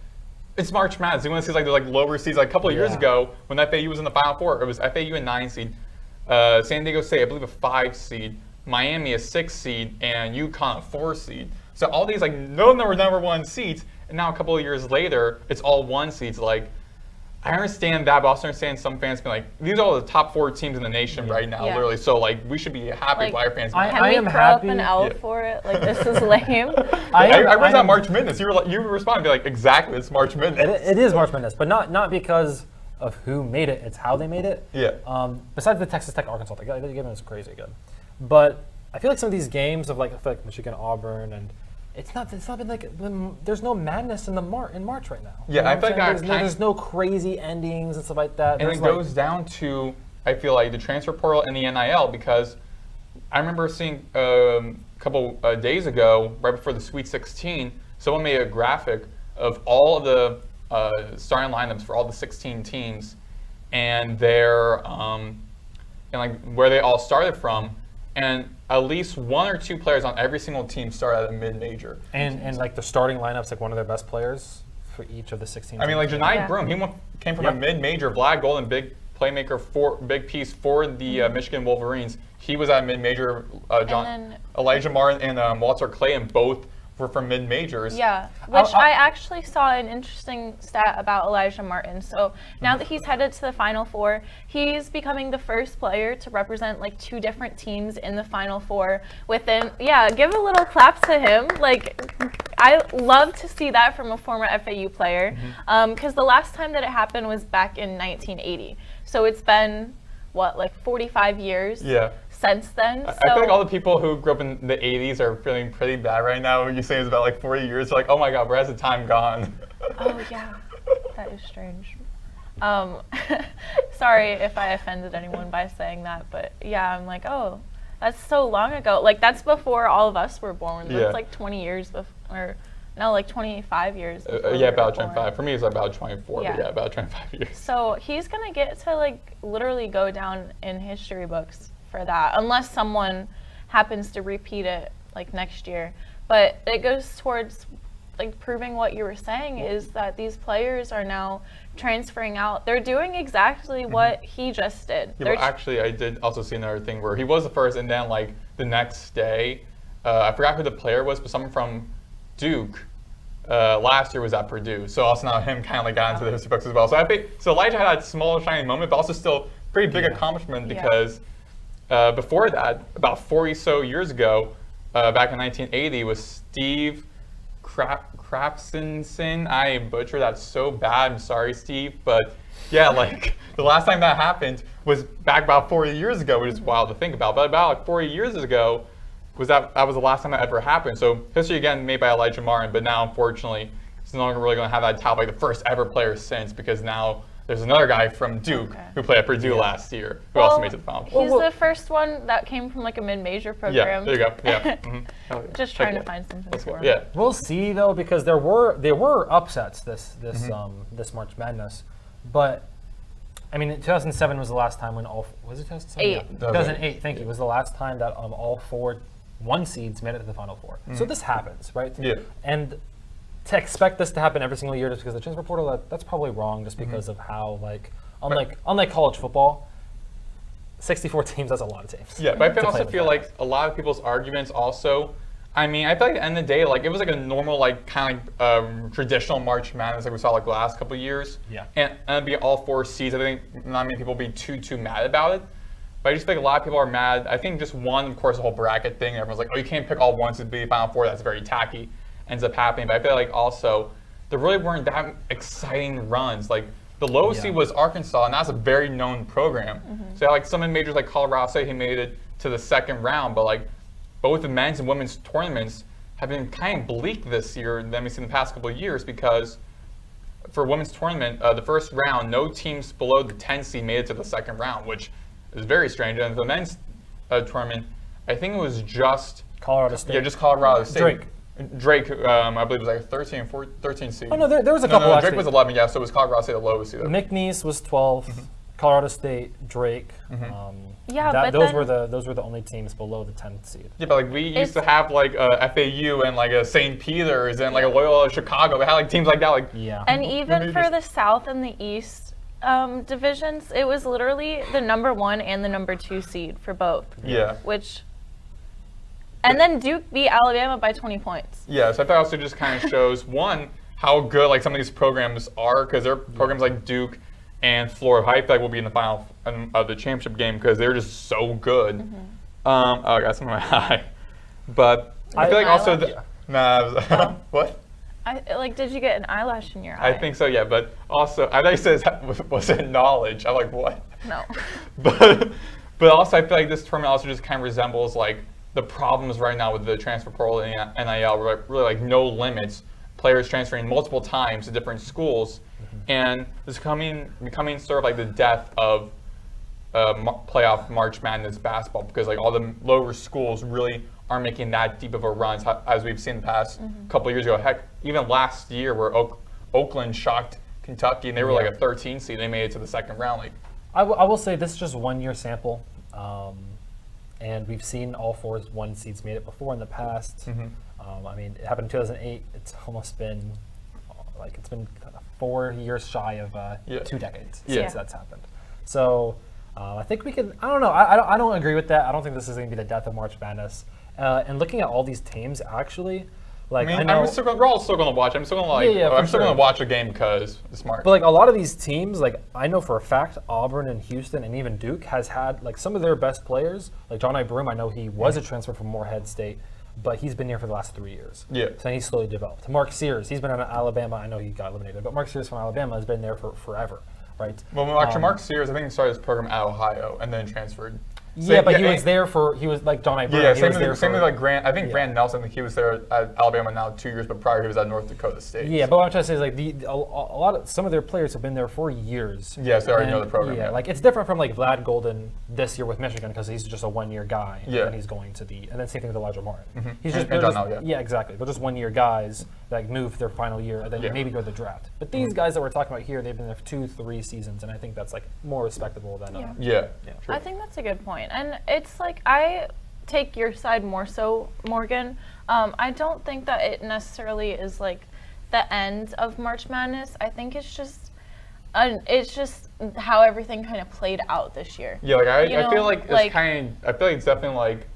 it's March Madness. You want to see like the lower seeds. Like a couple of years ago when FAU was in the Final Four, it was FAU a 9 seed, San Diego State I believe a 5 seed, Miami a 6 seed, and UConn a 4 seed. So all these like none of them were number one seeds, and now a couple of years later it's all one seeds. Like, I understand that, but I also understand some fans being like, these are all the top 4 teams in the nation right now, Yeah. literally. So like, we should be happy Like, why our fans. I Can we am throw up happy- an L Yeah. for it? Like, this is lame. I was at March Madness. You responded and be like, exactly, it's March Madness. It is March Madness, but not because of who made it. It's how they made it. Yeah. Besides the Texas Tech Arkansas, the game was crazy good, but I feel like some of these games of like I feel like Michigan Auburn and it's not been like there's no madness in March right now. Yeah, I what feel I'm like saying? There's no crazy endings and stuff like that. And There's it goes down to, I feel like, the transfer portal and the NIL, because I remember seeing a couple days ago, right before the Sweet 16, someone made a graphic of all of the starting lineups for all the 16 teams and their and like where they all started from, and at least 1 or 2 players on every single team started at a mid-major. and like the starting lineup's like one of their best players for each of the 16. I mean, like teams. Janai Yeah. Broom, came from a Yep. mid-major. Vlad Golden, big playmaker, big piece for the Michigan Wolverines. He was at mid-major. then- Elijah Martin and Walter Clayton both were from mid-majors. Yeah, which I actually saw an interesting stat about Elijah Martin. So now that he's headed to the Final Four, he's becoming the first player to represent like 2 different teams in the Final Four within, give a little clap to him. Like, I love to see that from a former FAU player, because the last time that it happened was back in 1980. So it's been, 45 years? Yeah. Since then. I feel like all the people who grew up in the 80s are feeling pretty bad right now. When you say it's about like 40 years, they're like, oh my God, where has the time gone? Oh yeah, that is strange. Sorry if I offended anyone by saying that, but yeah, I'm like, oh, that's so long ago. Like, that's before all of us were born. Yeah. That's like 20 years before, or No, like 25 years. Yeah, about 25. For me, it's about 24, Yeah. but yeah, about 25 years. So he's going to get to like literally go down in history books for that, unless someone happens to repeat it like next year. But it goes towards like proving what you were saying, is that these players are now transferring out. They're doing exactly what he just did. Yeah, well, actually, I did also see another thing where he was the first, and then like the next day, I forgot who the player was, but someone from Duke last year was at Purdue. So also now him kind of like got into the history books as well. So I think Elijah had that small shining moment, but also still pretty big accomplishment because before that, about 40 so years ago, back in 1980, was Steve Krapsenson. I butcher that so bad. I'm sorry, Steve, but yeah, like the last time that happened was back about 40 years ago, which is wild to think about. But about like 40 years ago, was that was the last time that ever happened. So history again made by Elijah Martin, but now unfortunately it's no longer really going to have that title like the first ever player since, because now there's another guy from Duke who played at Purdue last year who also made it to the final. He's the first one that came from like a mid-major program. Yeah, there you go. Yeah. Just trying to find something for him. Yeah. We'll see though, because there were upsets this March Madness, but I mean 2007 was the last time when was it 2007? 8. Yeah. 2008. Thank you. Was the last time that all 4 1 seeds made it to the Final Four. So this happens, right? Yeah. And to expect this to happen every single year just because of the transfer portal, that's probably wrong, just because of how unlike college football, 64 teams, that's a lot of teams. Yeah, but I also feel like a lot of people's arguments also, I mean, I feel like at the end of the day, like it was like a normal, like kind of traditional March Madness like we saw like the last couple of years. Yeah. And it'd be all 4 seeds. I think not many people will be too mad about it. But I just think a lot of people are mad. I think just one, of course, the whole bracket thing. Everyone's like, oh, you can't pick all 1 to be Final Four. That's very tacky. Ends up happening. But I feel like also there really weren't that exciting runs. Like the low seed was Arkansas, and that's a very known program. So like some of the majors like Colorado State, he made it to the second round. But like both the men's and women's tournaments have been kind of bleak this year than we've seen the past couple of years, because for women's tournament, the first round, no teams below the 10 seed made it to the second round, which is very strange. And the men's tournament, I think it was just Colorado State. Yeah, just Colorado State. Drake, I believe, was like 13 seed. Oh no, there was a couple. No, Drake was 11. Yeah, so it was Colorado State the lowest seed. McNeese was 12. Colorado State, Drake. Those were the only teams below the 10th seed. Yeah, but like we used to have like FAU and like a St. Peter's and like a Loyola Chicago. They had like teams like that. Like And even for the South and the East divisions, it was literally the number 1 and the number 2 seed for both. Yeah. And then Duke beat Alabama by 20 points. Yeah, so I thought also just kind of shows, one, how good like some of these programs are, because they're programs like Duke and Florida, I feel like will be in the final of the championship game because they're just so good. Oh, I got some in my eye. But I feel like also, what? Did you get an eyelash in your eye? I think so, yeah, but also, I thought you said, was it knowledge? I'm like, what? No. But also, I feel like this tournament also just kind of resembles like the problems right now with the transfer portal and NIL, really like no limits, players transferring multiple times to different schools, and it's becoming sort of like the death of playoff March Madness basketball, because like all the lower schools really aren't making that deep of a run as we've seen the past couple of years ago. Heck, even last year where Oakland shocked Kentucky and they were like a 13 seed, they made it to the second round. Like, I will say this is just 1 year sample. And we've seen all 4 1 seeds made it before in the past. I mean, it happened in 2008. It's almost been 4 years shy of 2 decades since that's happened. So I think we can. I don't know. I don't agree with that. I don't think this is going to be the death of March Madness. And looking at all these teams, actually, like I know we're all still going to watch. I'm still going to I'm still going to watch a game because it's smart. But like a lot of these teams, like I know for a fact, Auburn and Houston and even Duke has had like some of their best players. Like John Broome, I know he was a transfer from Morehead State, but he's been here for the last 3 years. Yeah. So he's slowly developed. Mark Sears, he's been at Alabama. I know he got eliminated, but Mark Sears from Alabama has been there for forever, right? Well, actually, Mark Sears, I think he started his program at Ohio and then transferred. So, yeah, but he was like John Broome. Yeah, same with like Grant. I think Grant Nelson. I think he was there at Alabama now 2 years, but prior he was at North Dakota State. Yeah, but what I'm trying to say is like some of their players have been there for years. Yeah, so they already know the program. Yeah, like it's different from like Vlad Golden this year with Michigan because he's just a 1 year guy. Yeah. And he's going to and then same thing with Elijah Martin. He's just yeah, exactly. They're just 1 year guys like move their final year, and then maybe go to the draft. But these guys that we're talking about here, they've been there for 2-3 seasons, and I think that's like more respectable than I think that's a good point. And it's like, I take your side more so, Morgan. I don't think that it necessarily is like the end of March Madness. I think it's just how everything kind of played out this year. Yeah, like I feel like it's it's definitely like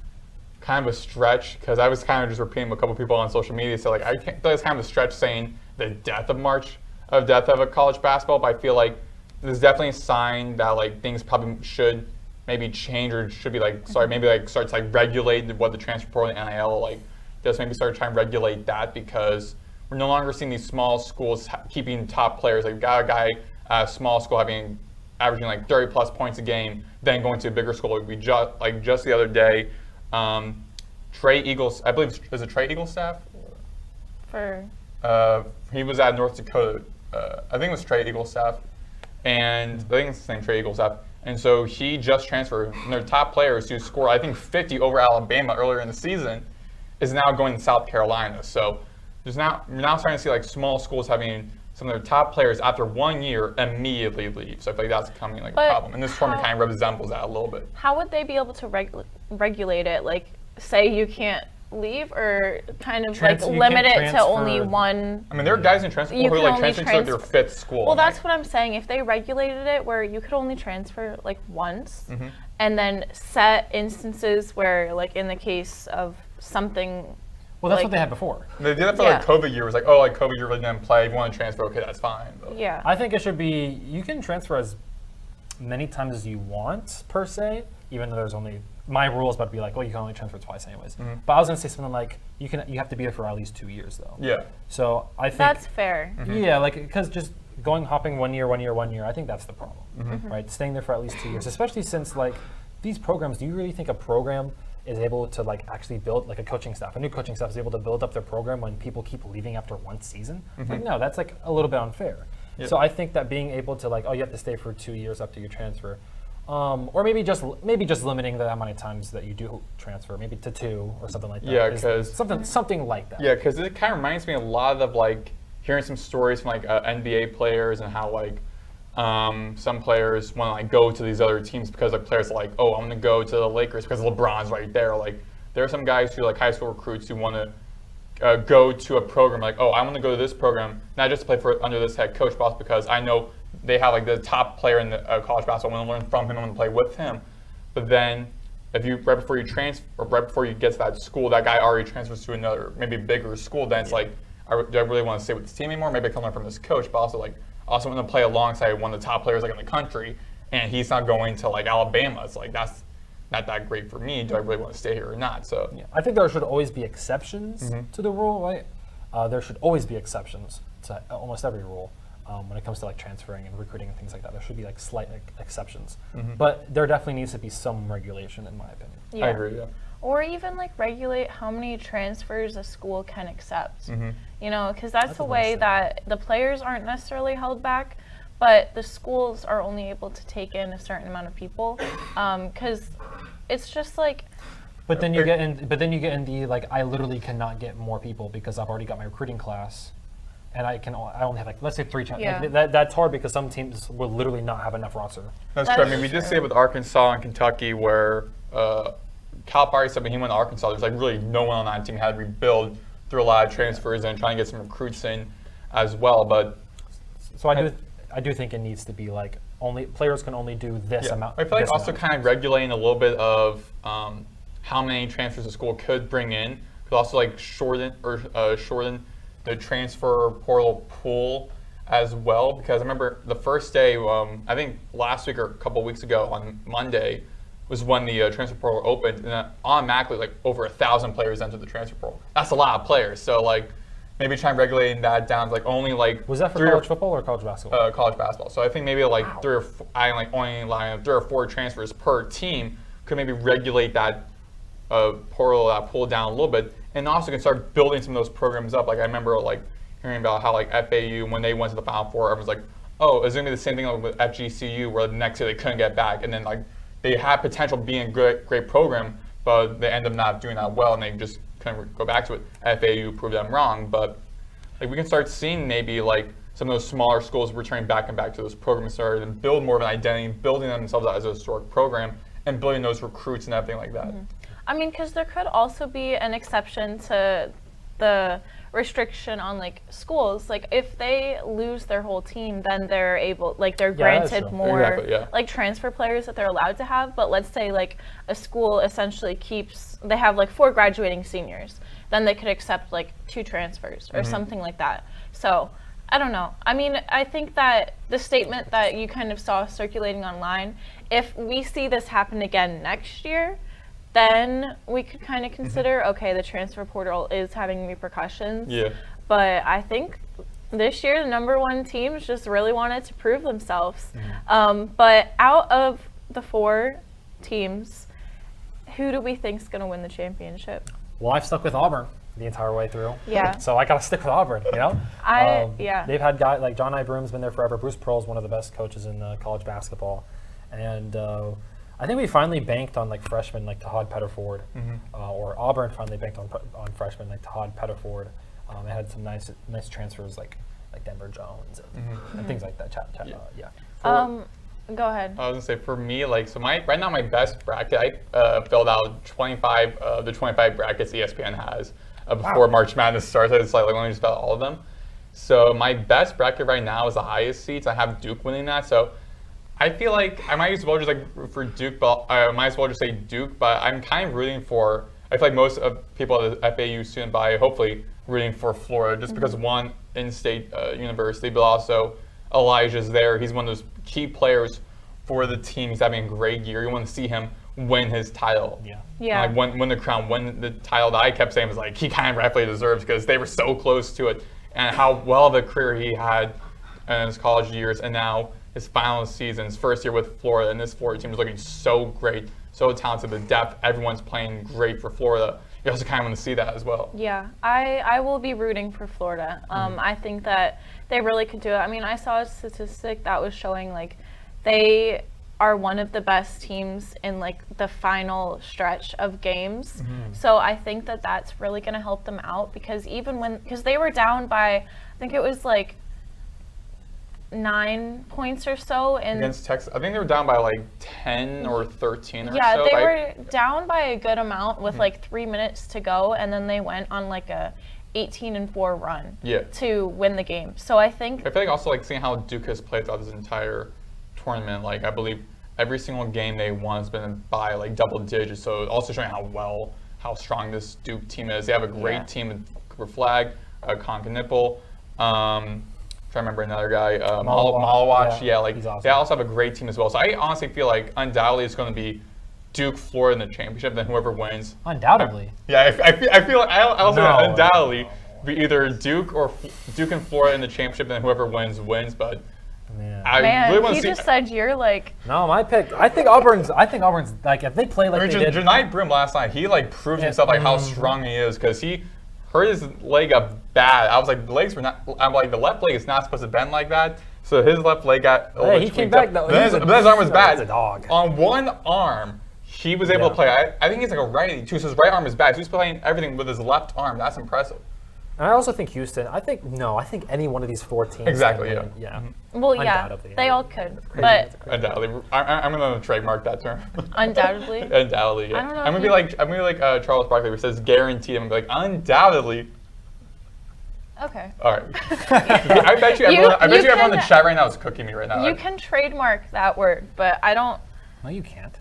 kind of a stretch, because I was kind of just repeating what a couple people on social media said. Like, I feel like it's kind of a stretch saying the death of a college basketball, but I feel like there's definitely a sign that like things probably should maybe change, or should be like start to like regulate what the transfer portal and NIL like does, maybe start trying to regulate that, because we're no longer seeing these small schools keeping top players. Like, we got a guy at a small school averaging like 30 plus points a game, then going to a bigger school. We just the other day, Trey Eagles, I believe, is it Trey Eaglestaff? He was at North Dakota. I think it was Trey Eaglestaff, and I think it's the same Trey Eaglestaff. And so he just transferred. And their top players who scored, I think, 50 over Alabama earlier in the season, is now going to South Carolina. So you're now starting to see like small schools having some of their top players after 1 year immediately leave. So I feel like that's becoming like a problem. And this tournament kind of resembles that a little bit. How would they be able to regulate it? Like, say you can't leave, or kind of like limit it to only one? I mean, there are guys in transfer who are like transferring to their fifth school. Well, that's what I'm saying. If they regulated it where you could only transfer like once, and then set instances where, like in the case of something. Well, that's what they had before. They did that for like COVID year. It was like, oh, like COVID year really didn't play. If you want to transfer, okay, that's fine. But. Yeah. I think it should be, you can transfer as many times as you want, per se, even though there's only, my rule is about to be like, well, you can only transfer twice anyways. But I was going to say something like, you have to be there for at least 2 years, though. Yeah. So I think. That's fair. Yeah, like, because just hopping 1 year, I think that's the problem, right? Staying there for at least 2 years, especially since like these programs, do you really think a program is able to like actually build like a new coaching staff is able to build up their program when people keep leaving after one season? Like, no, that's like a little bit unfair. Yep. So I think that being able to like, oh, you have to stay for 2 years up to your transfer, or maybe just limiting the amount of times that you do transfer, maybe to 2 or something like that. Yeah, because something like that. Yeah, because it kind of reminds me a lot of like hearing some stories from like NBA players, and how like some players want to like go to these other teams because like players are like, oh, I'm gonna go to the Lakers because LeBron's right there. Like, there are some guys who like high school recruits who want to go to a program like, oh, I want to go to this program not just to play for under this head coach, but also because I know they have like the top player in the college basketball. I want to learn from him. I want to play with him. But then if you right before you transfer, or right before you get to that school, that guy already transfers to another maybe bigger school. Then it's like, do I really want to stay with this team anymore? Maybe I can learn from this coach, but also want to play alongside one of the top players like in the country, and he's not going to like Alabama. It's like, that's not that great for me. Do I really want to stay here or not? So I think there should always be exceptions to the rule, right? There should always be exceptions to almost every rule when it comes to like transferring and recruiting and things like that. There should be like slight exceptions, but there definitely needs to be some regulation, in my opinion. Yeah. I agree. Yeah. Or even like regulate how many transfers a school can accept. You know, because that's a way that the players aren't necessarily held back, but the schools are only able to take in a certain amount of people. Because it's just like. But then you get in the like, I literally cannot get more people because I've already got my recruiting class, and I only have like, let's say 3 chances. Yeah. Like, that's hard because some teams will literally not have enough roster. That's true. I mean, we just see it with Arkansas and Kentucky, where Calipari said when he went to Arkansas, there's like really no one on that team, had to rebuild through a lot of transfers and trying to get some recruits in as well. But so I do think it needs to be like, only players can only do this amount. I feel like also kind of regulating a little bit of how many transfers a school could bring in, could also like shorten the transfer portal pool as well. Because I remember the first day, I think last week or a couple weeks ago on Monday, was when the transfer portal opened, and automatically like over 1,000 players entered the transfer portal. That's a lot of players. So like maybe try and regulating that down to like only like. Was that for college football or college basketball? College basketball. So I think maybe like only allowing 3 or 4 transfers per team could maybe regulate that portal, that pool down a little bit, and also can start building some of those programs up. Like I remember like hearing about how like FAU, when they went to the Final Four, everyone's like, oh, it's gonna be the same thing like with FGCU, where the next year they couldn't get back, and then like. They had potential being a great program, but they end up not doing that well, and they just couldn't go back to it. FAU proved them wrong, but like we can start seeing maybe like some of those smaller schools returning back to those programs, starting and build more of an identity, building themselves out as a historic program, and building those recruits and everything like that. I mean, because there could also be an exception to the restriction on like schools. Like if they lose their whole team, then they're able, like they're granted more Exactly, yeah. like transfer players that they're allowed to have. But let's say like a school essentially they have like 4 graduating seniors, then they could accept like 2 transfers or something like that. So I don't know. I mean, I think that the statement that you kind of saw circulating online, if we see this happen again next year, then we could kind of consider, okay, the transfer portal is having repercussions. Yeah. But I think this year the number 1 teams just really wanted to prove themselves. But out of the 4 teams, who do we think is going to win the championship? Well, I've stuck with Auburn the entire way through. Yeah. So I got to stick with Auburn, you know? Yeah. They've had guys like John Broom's been there forever. Bruce Pearl's one of the best coaches in college basketball. And I think we finally banked on like freshmen like Tahad Pettiford, or Auburn finally banked on freshmen like Tahad Pettiford. They had some nice transfers like Denver Jones and things like that. Go ahead. I was gonna say for me, like right now my best bracket, I filled out 25 of the 25 brackets ESPN has before March Madness starts. It's like let me just fill out all of them. So my best bracket right now is the highest seeds. I have Duke winning that. So I feel like I might as well just like for Duke, but I might as well just say Duke. But I'm kind of rooting for. I feel like most of people at the FAU student body, hopefully rooting for Florida, just because one in-state university, but also Elijah's there. He's one of those key players for the team. He's having a great year. You want to see him win his title. Yeah. Like win the crown, win the title that I kept saying was like he kind of rightfully deserves because they were so close to it, and how well of a career he had in his college years, and now his final season, his first year with Florida, and this Florida team is looking so great, so talented. The depth, everyone's playing great for Florida. You also kind of want to see that as well. Yeah, I will be rooting for Florida. I think that they really could do it. I mean, I saw a statistic that was showing like they are one of the best teams in like the final stretch of games. So I think that that's really going to help them out because because they were down by, I think it was like 9 points or so Against Texas. I think they were down by like 10 or 13 or so. Yeah, they were down by a good amount with like 3 minutes to go, and then they went on like a 18-4 run to win the game. So I think I feel like also like seeing how Duke has played throughout this entire tournament, like I believe every single game they won has been by like double digits. So also showing how strong this Duke team is. They have a great team with Cooper Flagg, Conka Nipple, trying to remember another guy, Malawach. Yeah, like awesome. They also have a great team as well. So I honestly feel like undoubtedly it's going to be Duke, Florida in the championship. Then whoever wins. Undoubtedly. I feel like I also undoubtedly be either Duke and Florida in the championship. Then whoever wins. But I really want to see. You just said you're like. No, my pick. I think Auburn's like if they play like they did. Janai Broom last night, he like proved himself like how strong he is because he hurt his leg up bad. I was like, the legs were not. I'm like, the left leg is not supposed to bend like that. So his left leg got. Hey, he came back though. But his arm was bad. He's a dog. On one arm, he was able to play. I think he's like a righty too. So his right arm is bad. So he's playing everything with his left arm. That's impressive. And I also think Houston. I think any one of these 4 teams. Exactly. Yeah. Well, yeah, they all could, but undoubtedly, I'm gonna trademark that term. Undoubtedly. Undoubtedly, yeah. I don't know I'm gonna be like Charles Barkley, who says guaranteed. I'm gonna be like undoubtedly. Okay. All right. I bet you everyone in the chat right now is cooking me right now. You can trademark that word, but I don't. No, you can't.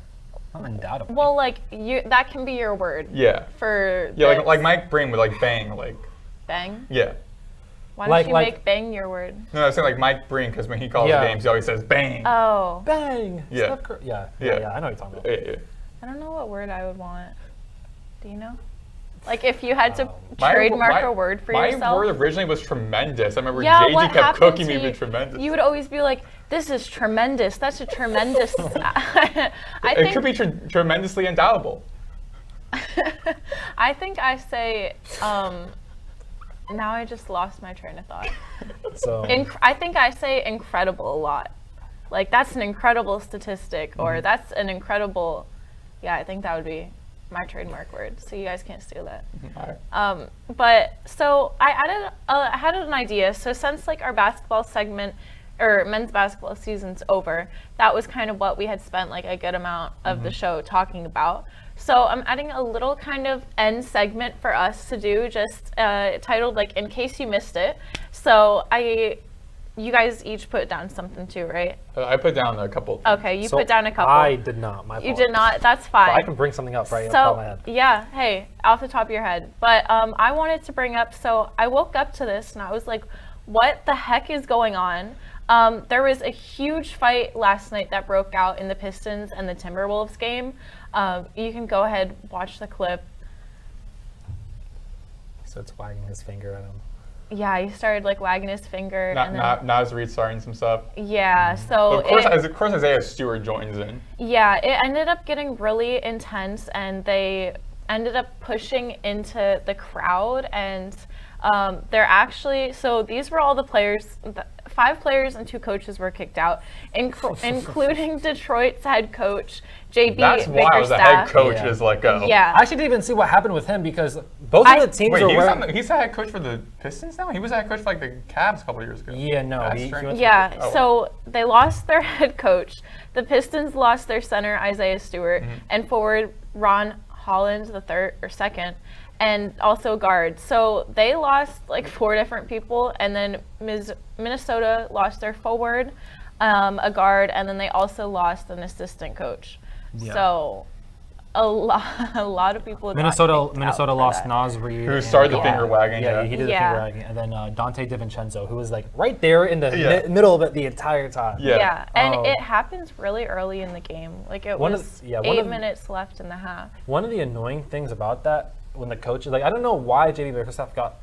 Undoubtedly. Well, like that can be your word. Yeah. For like Mike Breen would like bang like. Bang? Yeah. Why don't you make bang your word? No, I was saying like Mike Breen because when he calls games, he always says bang. Oh. Bang. Yeah. Yeah. I know what you're talking about. Yeah. I don't know what word I would want. Do you know? Like if you had to trademark a word for yourself. My word originally was tremendous. I remember JG kept cooking me with tremendous. You would always be like, this is tremendous. That's a tremendous. It could be tremendously undoubtable. I think I say, now I just lost my train of thought. So I think I say incredible a lot. Like that's an incredible statistic, or that's an incredible. Yeah, I think that would be my trademark word, so you guys can't steal that. All right. But so I had an idea. So since like our basketball segment or men's basketball season's over, that was kind of what we had spent like a good amount of the show talking about. So I'm adding a little kind of end segment for us to do, just titled like "In Case You Missed It." So you guys each put down something too, right? I put down a couple. Okay, you So put down a couple. I did not. My You did not. That's fine. But I can bring something up right off the top of my head. Yeah, hey, off the top of your head. But I wanted to bring up, so I woke up to this and I was like, what the heck is going on? There was a huge fight last night that broke out in the Pistons and the Timberwolves game. You can go ahead, watch the clip. So it's wagging his finger at him. Yeah, he started like wagging his finger. Nas Reed starting some stuff. Yeah, so Of course, Isaiah Stewart joins in. Yeah, it ended up getting really intense, and they ended up pushing into the crowd, and they're actually, so these were all the players, 5 players and 2 coaches were kicked out, including Detroit's head coach, JB That's wild. The head coach is like, Yeah. I actually didn't even see what happened with him because both of the teams Wait, were he's wearing. he's the head coach for the Pistons now? He was the head coach for like the Cavs a couple of years ago. Yeah, no. That's He strange. went to- Yeah, so they lost their head coach. The Pistons lost their center, Isaiah Stewart, and forward Ron Holland, the third or second, and also guard. So they lost like 4 different people, and then Minnesota lost their forward, a guard, and then they also lost an assistant coach. Yeah. So a lot of people. got Minnesota kicked out for lost that. Nas Reed. Who and- started the finger wagging. Yeah, he did the Yeah. finger wagging. And then Dante DiVincenzo, who was like right there in the Yeah. middle of it the entire time. Yeah. Yeah, and Oh. it happens really early in the game. Like it One of was the- yeah, one 8 of the- minutes left in the half. One of the annoying things about that, when the coach, like I don't know why JB Bickerstaff got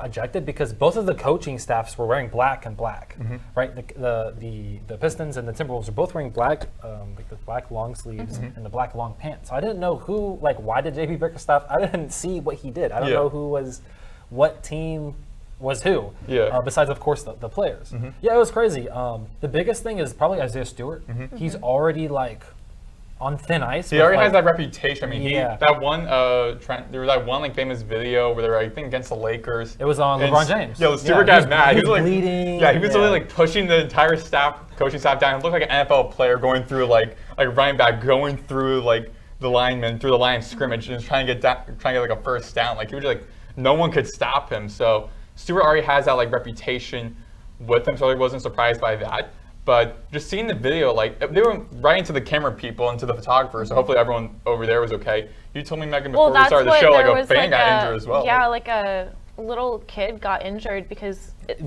ejected, because both of the coaching staffs were wearing black and black, right? The Pistons and the Timberwolves are both wearing black, like the black long sleeves and the black long pants. So I didn't know why did JB Bickerstaff? I didn't see what he did. I don't know what team was who. Yeah. Besides, of course, the players. Yeah, it was crazy. The biggest thing is probably Isaiah Stewart. He's already like on thin ice. He already has that reputation. I mean, Yeah. that one, there was that one like famous video where they were, I think, against the Lakers. It was on And LeBron James. Yeah, Stewart got mad. He was like bleeding. Yeah, he was literally like pushing the entire coaching staff down. It looked like an NFL player going through like running back going through like the linemen through the line of scrimmage and just trying to get like a first down. Like he was like no one could stop him. So Stewart already has that like reputation with him, so I wasn't surprised by that. But just seeing the video, like they were right into the camera people and to the photographers, so hopefully everyone over there was okay. You told me, Megan, before we started the show, like a fan got injured as well. Yeah, like a little kid got injured because it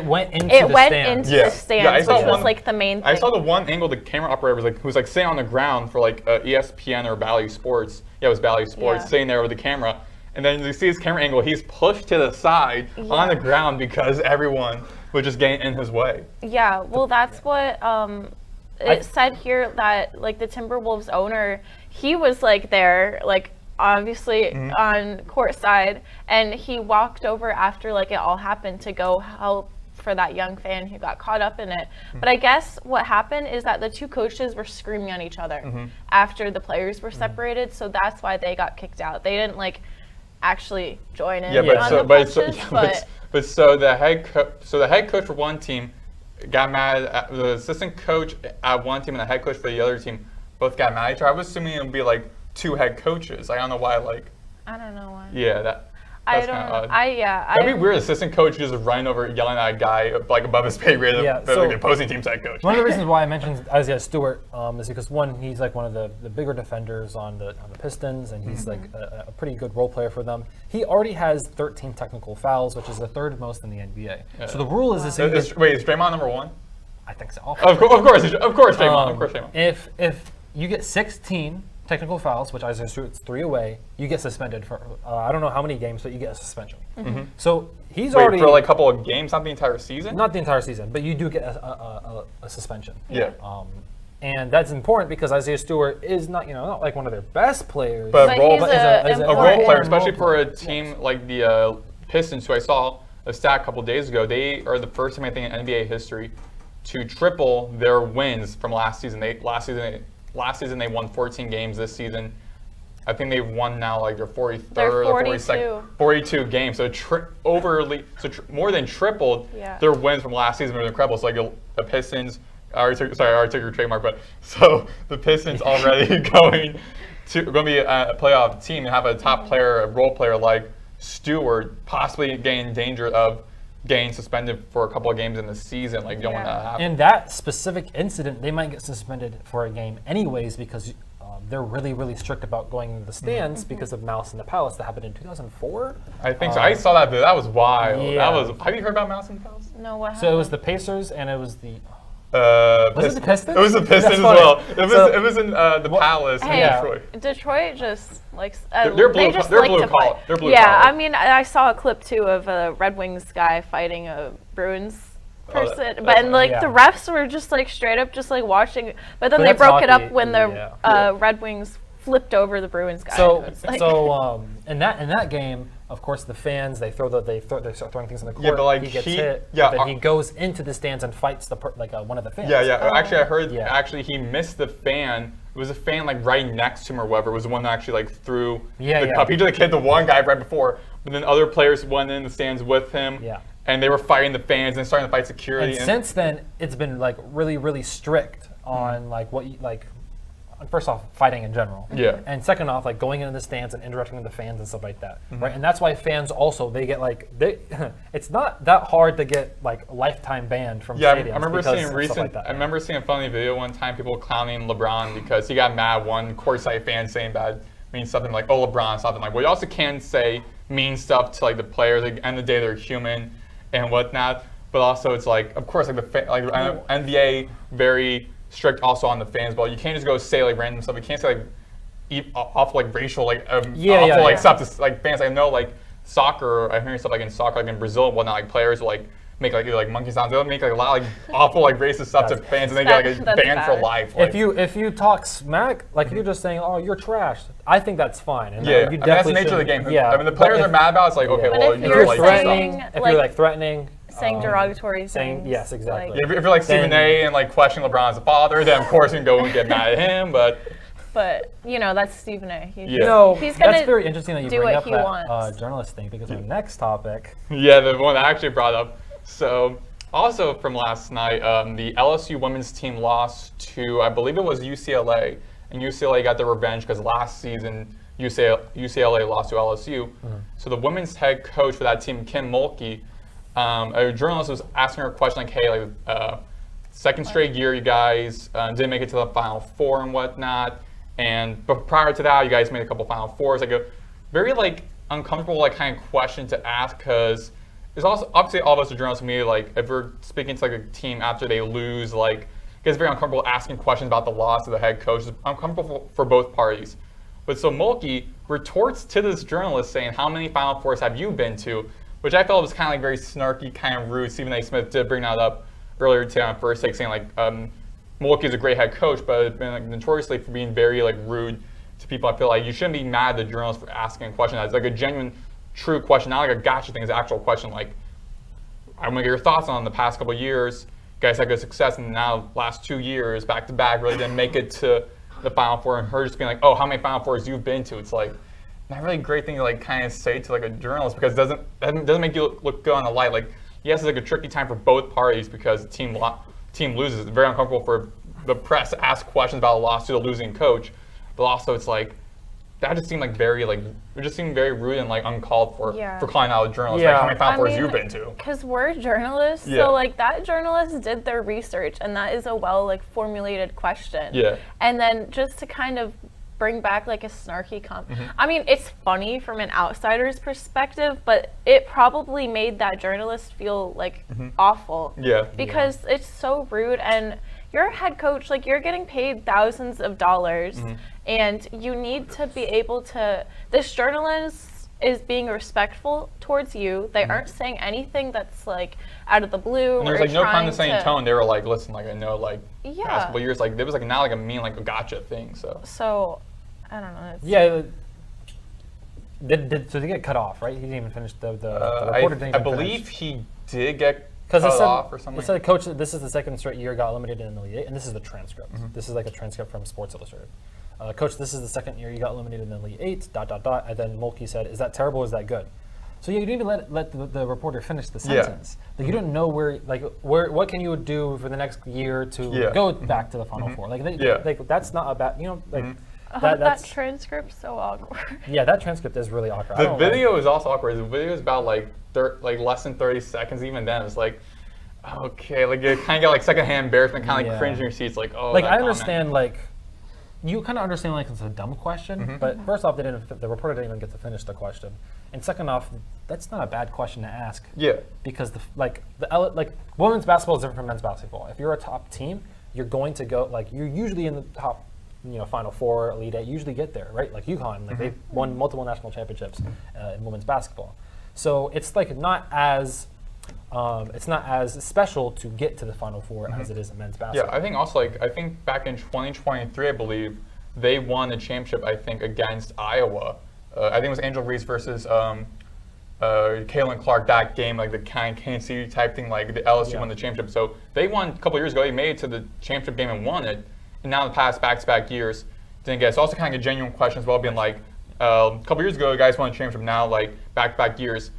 went into it the went stands. into the stands, I saw which was one- like the main thing. I saw the one angle the camera operator was like, who was like sitting on the ground for like ESPN or Valley Sports. Yeah, it was Valley Sports, Yeah. sitting there with the camera. And then you see his camera angle, he's pushed to the side on the ground because everyone was just getting in his way. Yeah, well, that's what it said here, that like the Timberwolves owner, he was like there, like obviously on court side, and he walked over after like it all happened to go help for that young fan who got caught up in it. But I guess what happened is that the 2 coaches were screaming at each other after the players were separated, so that's why they got kicked out. They didn't like actually join in on the punches, so the head coach for one team got mad at the assistant coach at one team and the head coach for the other team both got mad at each other. I was assuming it would be like 2 head coaches. I don't know why. Like, I don't know why. yeah, I that's don't kind know. of odd. That'd be weird. Assistant coach just running over, yelling at a guy like above his pay grade. Yeah, the so- opposing team's head coach. One of the reasons why I mentioned Isaiah Stewart is because, one, he's like one of the bigger defenders on the Pistons, and he's like a pretty good role player for them. He already has 13 technical fouls, which is the 3rd most in the NBA. So the rule is Wait, is Draymond number 1? I think so. Of course, Draymond. Of course, Draymond. If you get 16 technical fouls, which Isaiah Stewart's 3 away, you get suspended for I don't know how many games, but you get a suspension. So he's Wait, already for like a couple of games, not the entire season? not the entire season, but you do get a suspension. Yeah. And that's important because Isaiah Stewart is not like one of their best players, But But role- he's but a a role important player, especially role for a player. team like the Pistons, who I saw a stat a couple days ago. They are the first team, I think, in NBA history to triple their wins from last season. Last season they won 14 games. This season I think they've won now like their 43rd They're or 42. 42 games. So more than tripled their wins from last season. It was incredible. So like the Pistons, I already took your trademark, but so the Pistons already going to be a playoff team and have a top player, a role player like Stewart, possibly getting in danger of getting suspended for a couple of games in the season. Like, you don't want that to happen. In that specific incident, they might get suspended for a game anyways because they're really, really strict about going into the stands because of Mouse in the Palace that happened in 2004. I think so. I saw that, but that was wild. Yeah. Have you heard about Mouse in the Palace? No, what happened? So it was the Pacers and it was the... Was it the Pistons? It was the Pistons as well. It was in the Palace in Detroit. Detroit just likes. They're blue. They're blue collar. They're blue collar. I mean, I saw a clip too of a Red Wings guy fighting a Bruins person, the refs were just like straight up just like watching. But then they broke it up when the Red Wings flipped over the Bruins guy. So in that game, of course, the fans they start throwing things in the court. Yeah, but like he gets hit. But then he goes into the stands and fights one of the fans. Actually, I heard. Actually, he missed the fan. It was a fan like right next to him or whatever. It was the one that actually like threw the cup. He just hit the one guy right before, but then other players went in the stands with him. Yeah. And they were fighting the fans and starting to fight security. And since then, it's been like really, really strict on like what you like. First off, fighting in general. Yeah. And second off, like going into the stands and interacting with the fans and stuff like that. Right. And that's why fans also they get like it's not that hard to get like lifetime banned from stadiums. I remember seeing a funny video one time, people clowning LeBron because he got mad. One courtside fan saying bad means something like, "Oh, LeBron," something like. Well, you also can say mean stuff to like the players. Like, at the end of the day, they're human and whatnot. But also, it's like, of course, like NBA very strict also on the fans, but you can't just go say like random stuff. You can't say like awful like racial like stuff to like fans. I know like soccer. I'm hearing stuff like in soccer, like in Brazil and whatnot. Like players will like make like either like monkey sounds. They'll make like a lot of like awful like racist stuff to fans, and they get like banned for life. Like, if you talk smack, like if you're just saying, "Oh, you're trash," I think that's fine. And you that's the nature of the game. I mean, the players are mad about it. It's like okay, well, you're like threatening. If you're like threatening. Saying derogatory things. Yes, exactly. If you're like Stephen A. and like questioning LeBron's father, then of course you can go and get mad at him. But that's Stephen A. He's that's very interesting that you bring up that journalist thing because our next topic. Yeah, the one that I actually brought up. So also from last night, the LSU women's team lost to I believe it was UCLA, and UCLA got their revenge because last season UCLA lost to LSU. So the women's head coach for that team, Kim Mulkey. A journalist was asking her a question like, "Hey, like, second straight year, you guys didn't make it to the Final Four and whatnot, but prior to that, you guys made a couple Final Fours." Like a very like uncomfortable like kind of question to ask because it's also obviously all of us are journalists. Me like if we're speaking to like a team after they lose, like it gets very uncomfortable asking questions about the loss of the head coach. It's uncomfortable for both parties. But so Mulkey retorts to this journalist saying, "How many Final Fours have you been to?" Which I felt was kind of like very snarky, kind of rude. Stephen A. Smith did bring that up earlier today on First Take, saying like Mulkey is a great head coach, but it's been like notoriously for being very like rude to people. I feel like you shouldn't be mad at the journalist for asking a question. It's like a genuine, true question, not like a gotcha thing. It's an actual question. Like I want to get your thoughts on the past couple of years. You guys had good success, and now last 2 years back to back really didn't make it to the Final Four. And her just being like, "Oh, how many Final Fours you've been to?" It's like. Not really a great thing to like kind of say to like a journalist because it doesn't make you look good on the light. Like yes, it's like a tricky time for both parties because the team loses. It's very uncomfortable for the press to ask questions about a loss to the losing coach, but also it's like that just seemed like very like it just seemed very rude and like uncalled for calling out a journalist. Like how many Final Fours you've been to? Because we're journalists, so like that journalist did their research and that is a well like formulated question. Yeah. And then just to kind of bring back like a snarky I mean, it's funny from an outsider's perspective, but it probably made that journalist feel like awful. Yeah. Because it's so rude and you're a head coach, like you're getting paid thousands of dollars and you need to be able to, this journalist is being respectful towards you. They aren't saying anything that's like out of the blue. And there's like no condescending tone. They were like, listen, like I know like past couple years, like there was like not like a mean like a gotcha thing. So I don't know. So they get cut off, right? He didn't even finish the reporter didn't I believe he did get cut off or something. It said, "Coach, this is the second straight year got eliminated in the Elite Eight," and this is the transcript. This is like a transcript from Sports Illustrated. Coach, this is the second year you got eliminated in the Elite Eight, ... And then Mulkey said, is that terrible or is that good? So you didn't even let the reporter finish the sentence. Like you don't know what can you do for the next year to go back to the Final Four. Like that's not a bad, that transcript's so awkward. Yeah, that transcript is really awkward. The video is also awkward. The video is about like less than 30 seconds. Even then, it's like, okay, like you kind of get like secondhand embarrassment, kind of like cringe in your seats, like oh. Like I understand, like you kind of understand like it's a dumb question, but first off, the reporter didn't even get to finish the question, and second off, that's not a bad question to ask. Yeah. Because women's basketball is different from men's basketball. If you're a top team, you're going to go you're usually in the top. Final Four, Elite Eight, usually get there, right? Like UConn, they've won multiple national championships in women's basketball. So it's not as special to get to the Final Four as it is in men's basketball. Yeah, I think also I think back in 2023, I believe they won the championship. I think against Iowa. I think it was Angel Reese versus Caitlin Clark. That game, like the Kansas City type thing, like the LSU won the championship. So they won a couple years ago. They made it to the championship game and won it. And now the past back-to-back years didn't get it. It's also kind of a genuine question as well, being like, a couple years ago, you guys won a championship. Now, like, back-to-back years,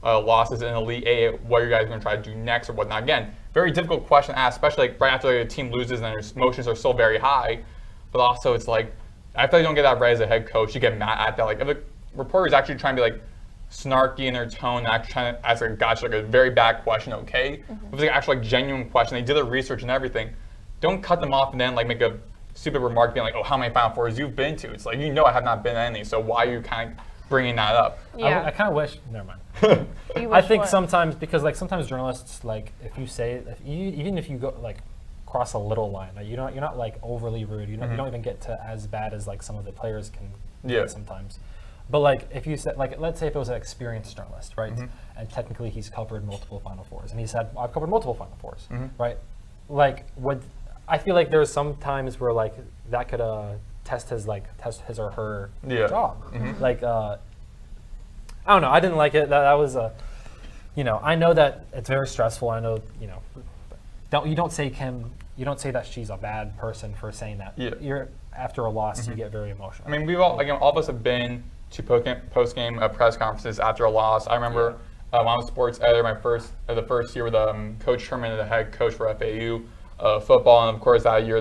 losses in Elite Eight, what are you guys going to try to do next or whatnot? Again, very difficult question to ask, especially right after a team loses and their emotions are still very high. But also, it's like, I feel like you don't get that right as a head coach. You get mad at that. Like, if a reporter is actually trying to be, like, snarky in their tone, actually trying to ask, a very bad question, okay? If it's, like, actually, genuine question, they did their research and everything. Don't cut them off and then make a stupid remark being like, oh, how many Final Fours you've been to? It's like, I have not been to any, so why are you kind of bringing that up? Yeah. I kind of wish, never mind. I think sometimes, because sometimes journalists, if you say, even if you go cross a little line, you're not overly rude, you don't even get to as bad as some of the players can get sometimes. But if you said, let's say if it was an experienced journalist, right? And technically he's covered multiple Final Fours, and he said, I've covered multiple Final Fours, right? I feel like there's some times where that could test his or her job. I don't know. I didn't like it. That was I know that it's very stressful. I know you don't say that she's a bad person for saying that. Yeah. You're after a loss, you get very emotional. I mean, we've all of us have been to post game press conferences after a loss. I remember when I was sports editor, the first year with Coach Sherman, the head coach for FAU. Football, and of course that year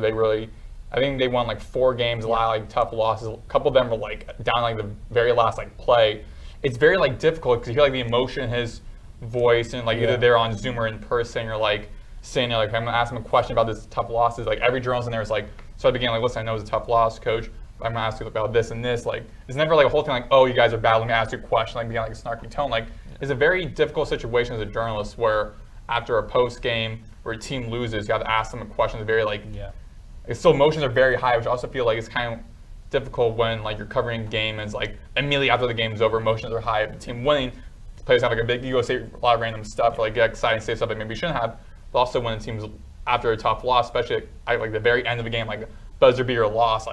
I think they won 4 games, a lot of tough losses. A couple of them were down the very last play. It's very difficult because you hear the emotion in his voice, and either they're on Zoom or in person. You're saying I'm gonna ask him a question about this tough losses. Every journalist in there is so I began listen, I know it's a tough loss, coach. But I'm gonna ask you about this and this. It's never a whole thing oh, you guys are bad. Let me ask you a question. Begin a snarky tone. It's a very difficult situation as a journalist where after a post game where a team loses, you have to ask them a question. Very still emotions are very high, which I also feel it's kind of difficult when you're covering a game and it's immediately after the game is over, emotions are high. If the team winning, the players have a big ego, say a lot of random stuff, or get excited, say stuff that maybe you shouldn't have. But also when the team's after a tough loss, especially at the very end of the game, buzzer beater loss,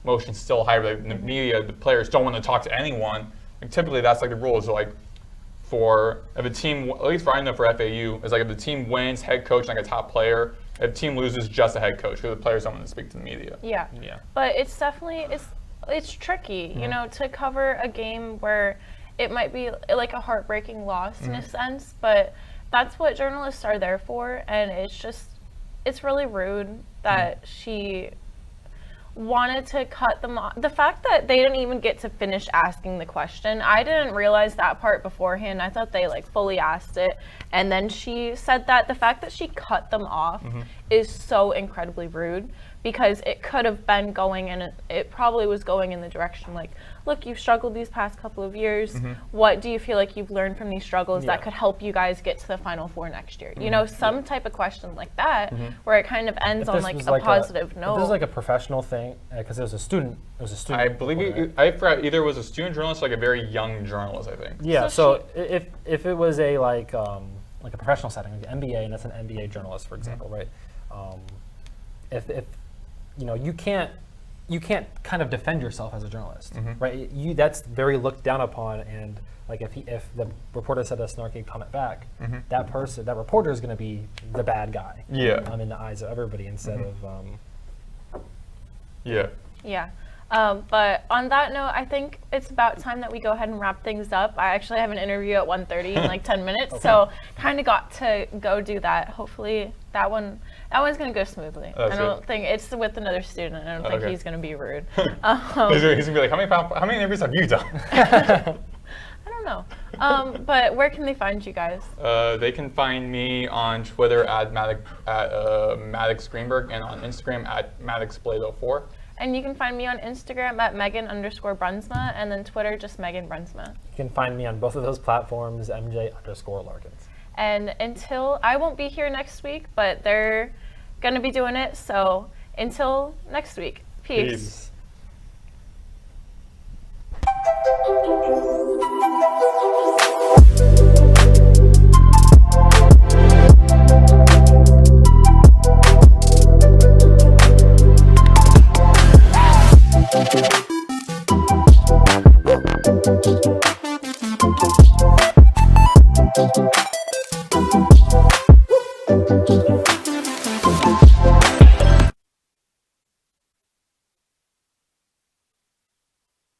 emotions still high. The media, the players don't want to talk to anyone. Typically that's the rule is if a team, at least I know for FAU, is if the team wins, head coach a top player. If the team loses, just a head coach because the players don't want to speak to the media. Yeah. But it's definitely it's tricky, to cover a game where it might be a heartbreaking loss in a sense, but that's what journalists are there for, and it's really rude that she wanted to cut them off. The fact that they didn't even get to finish asking the question, I didn't realize that part beforehand. I thought they fully asked it, and then she said that. The fact that she cut them off is so incredibly rude, because it could have been going, and it probably was going in the direction look, you've struggled these past couple of years. What do you feel you've learned from these struggles that could help you guys get to the Final Four next year? Some type of question like that, where it kind of ends on a positive note. If this is a professional thing, because it was a student. I believe I forgot either it was a student journalist or a very young journalist, I think. Yeah. So if it was a a professional setting, like an MBA, and that's an MBA journalist, for example, right? If you can't kind of defend yourself as a journalist, right? That's very looked down upon, and if the reporter said a snarky comment back, that reporter is going to be the bad guy. Yeah. In the eyes of everybody instead of. Yeah. But on that note, I think it's about time that we go ahead and wrap things up. I actually have an interview at 1:30 in like 10 minutes, so kind of got to go do that. Hopefully that one's going to go smoothly. I don't think it's with another student. I don't think he's going to be rude. He's going to be like, how many interviews have you done? I don't know. But where can they find you guys? They can find me on Twitter at Maddox Greenberg and on Instagram at MaddoxBlade04. And you can find me on Instagram at Megan_Brunsma and then Twitter just Megan Brunsma. You can find me on both of those platforms, MJ_Larkins. And I won't be here next week, but they're going to be doing it. So until next week, peace.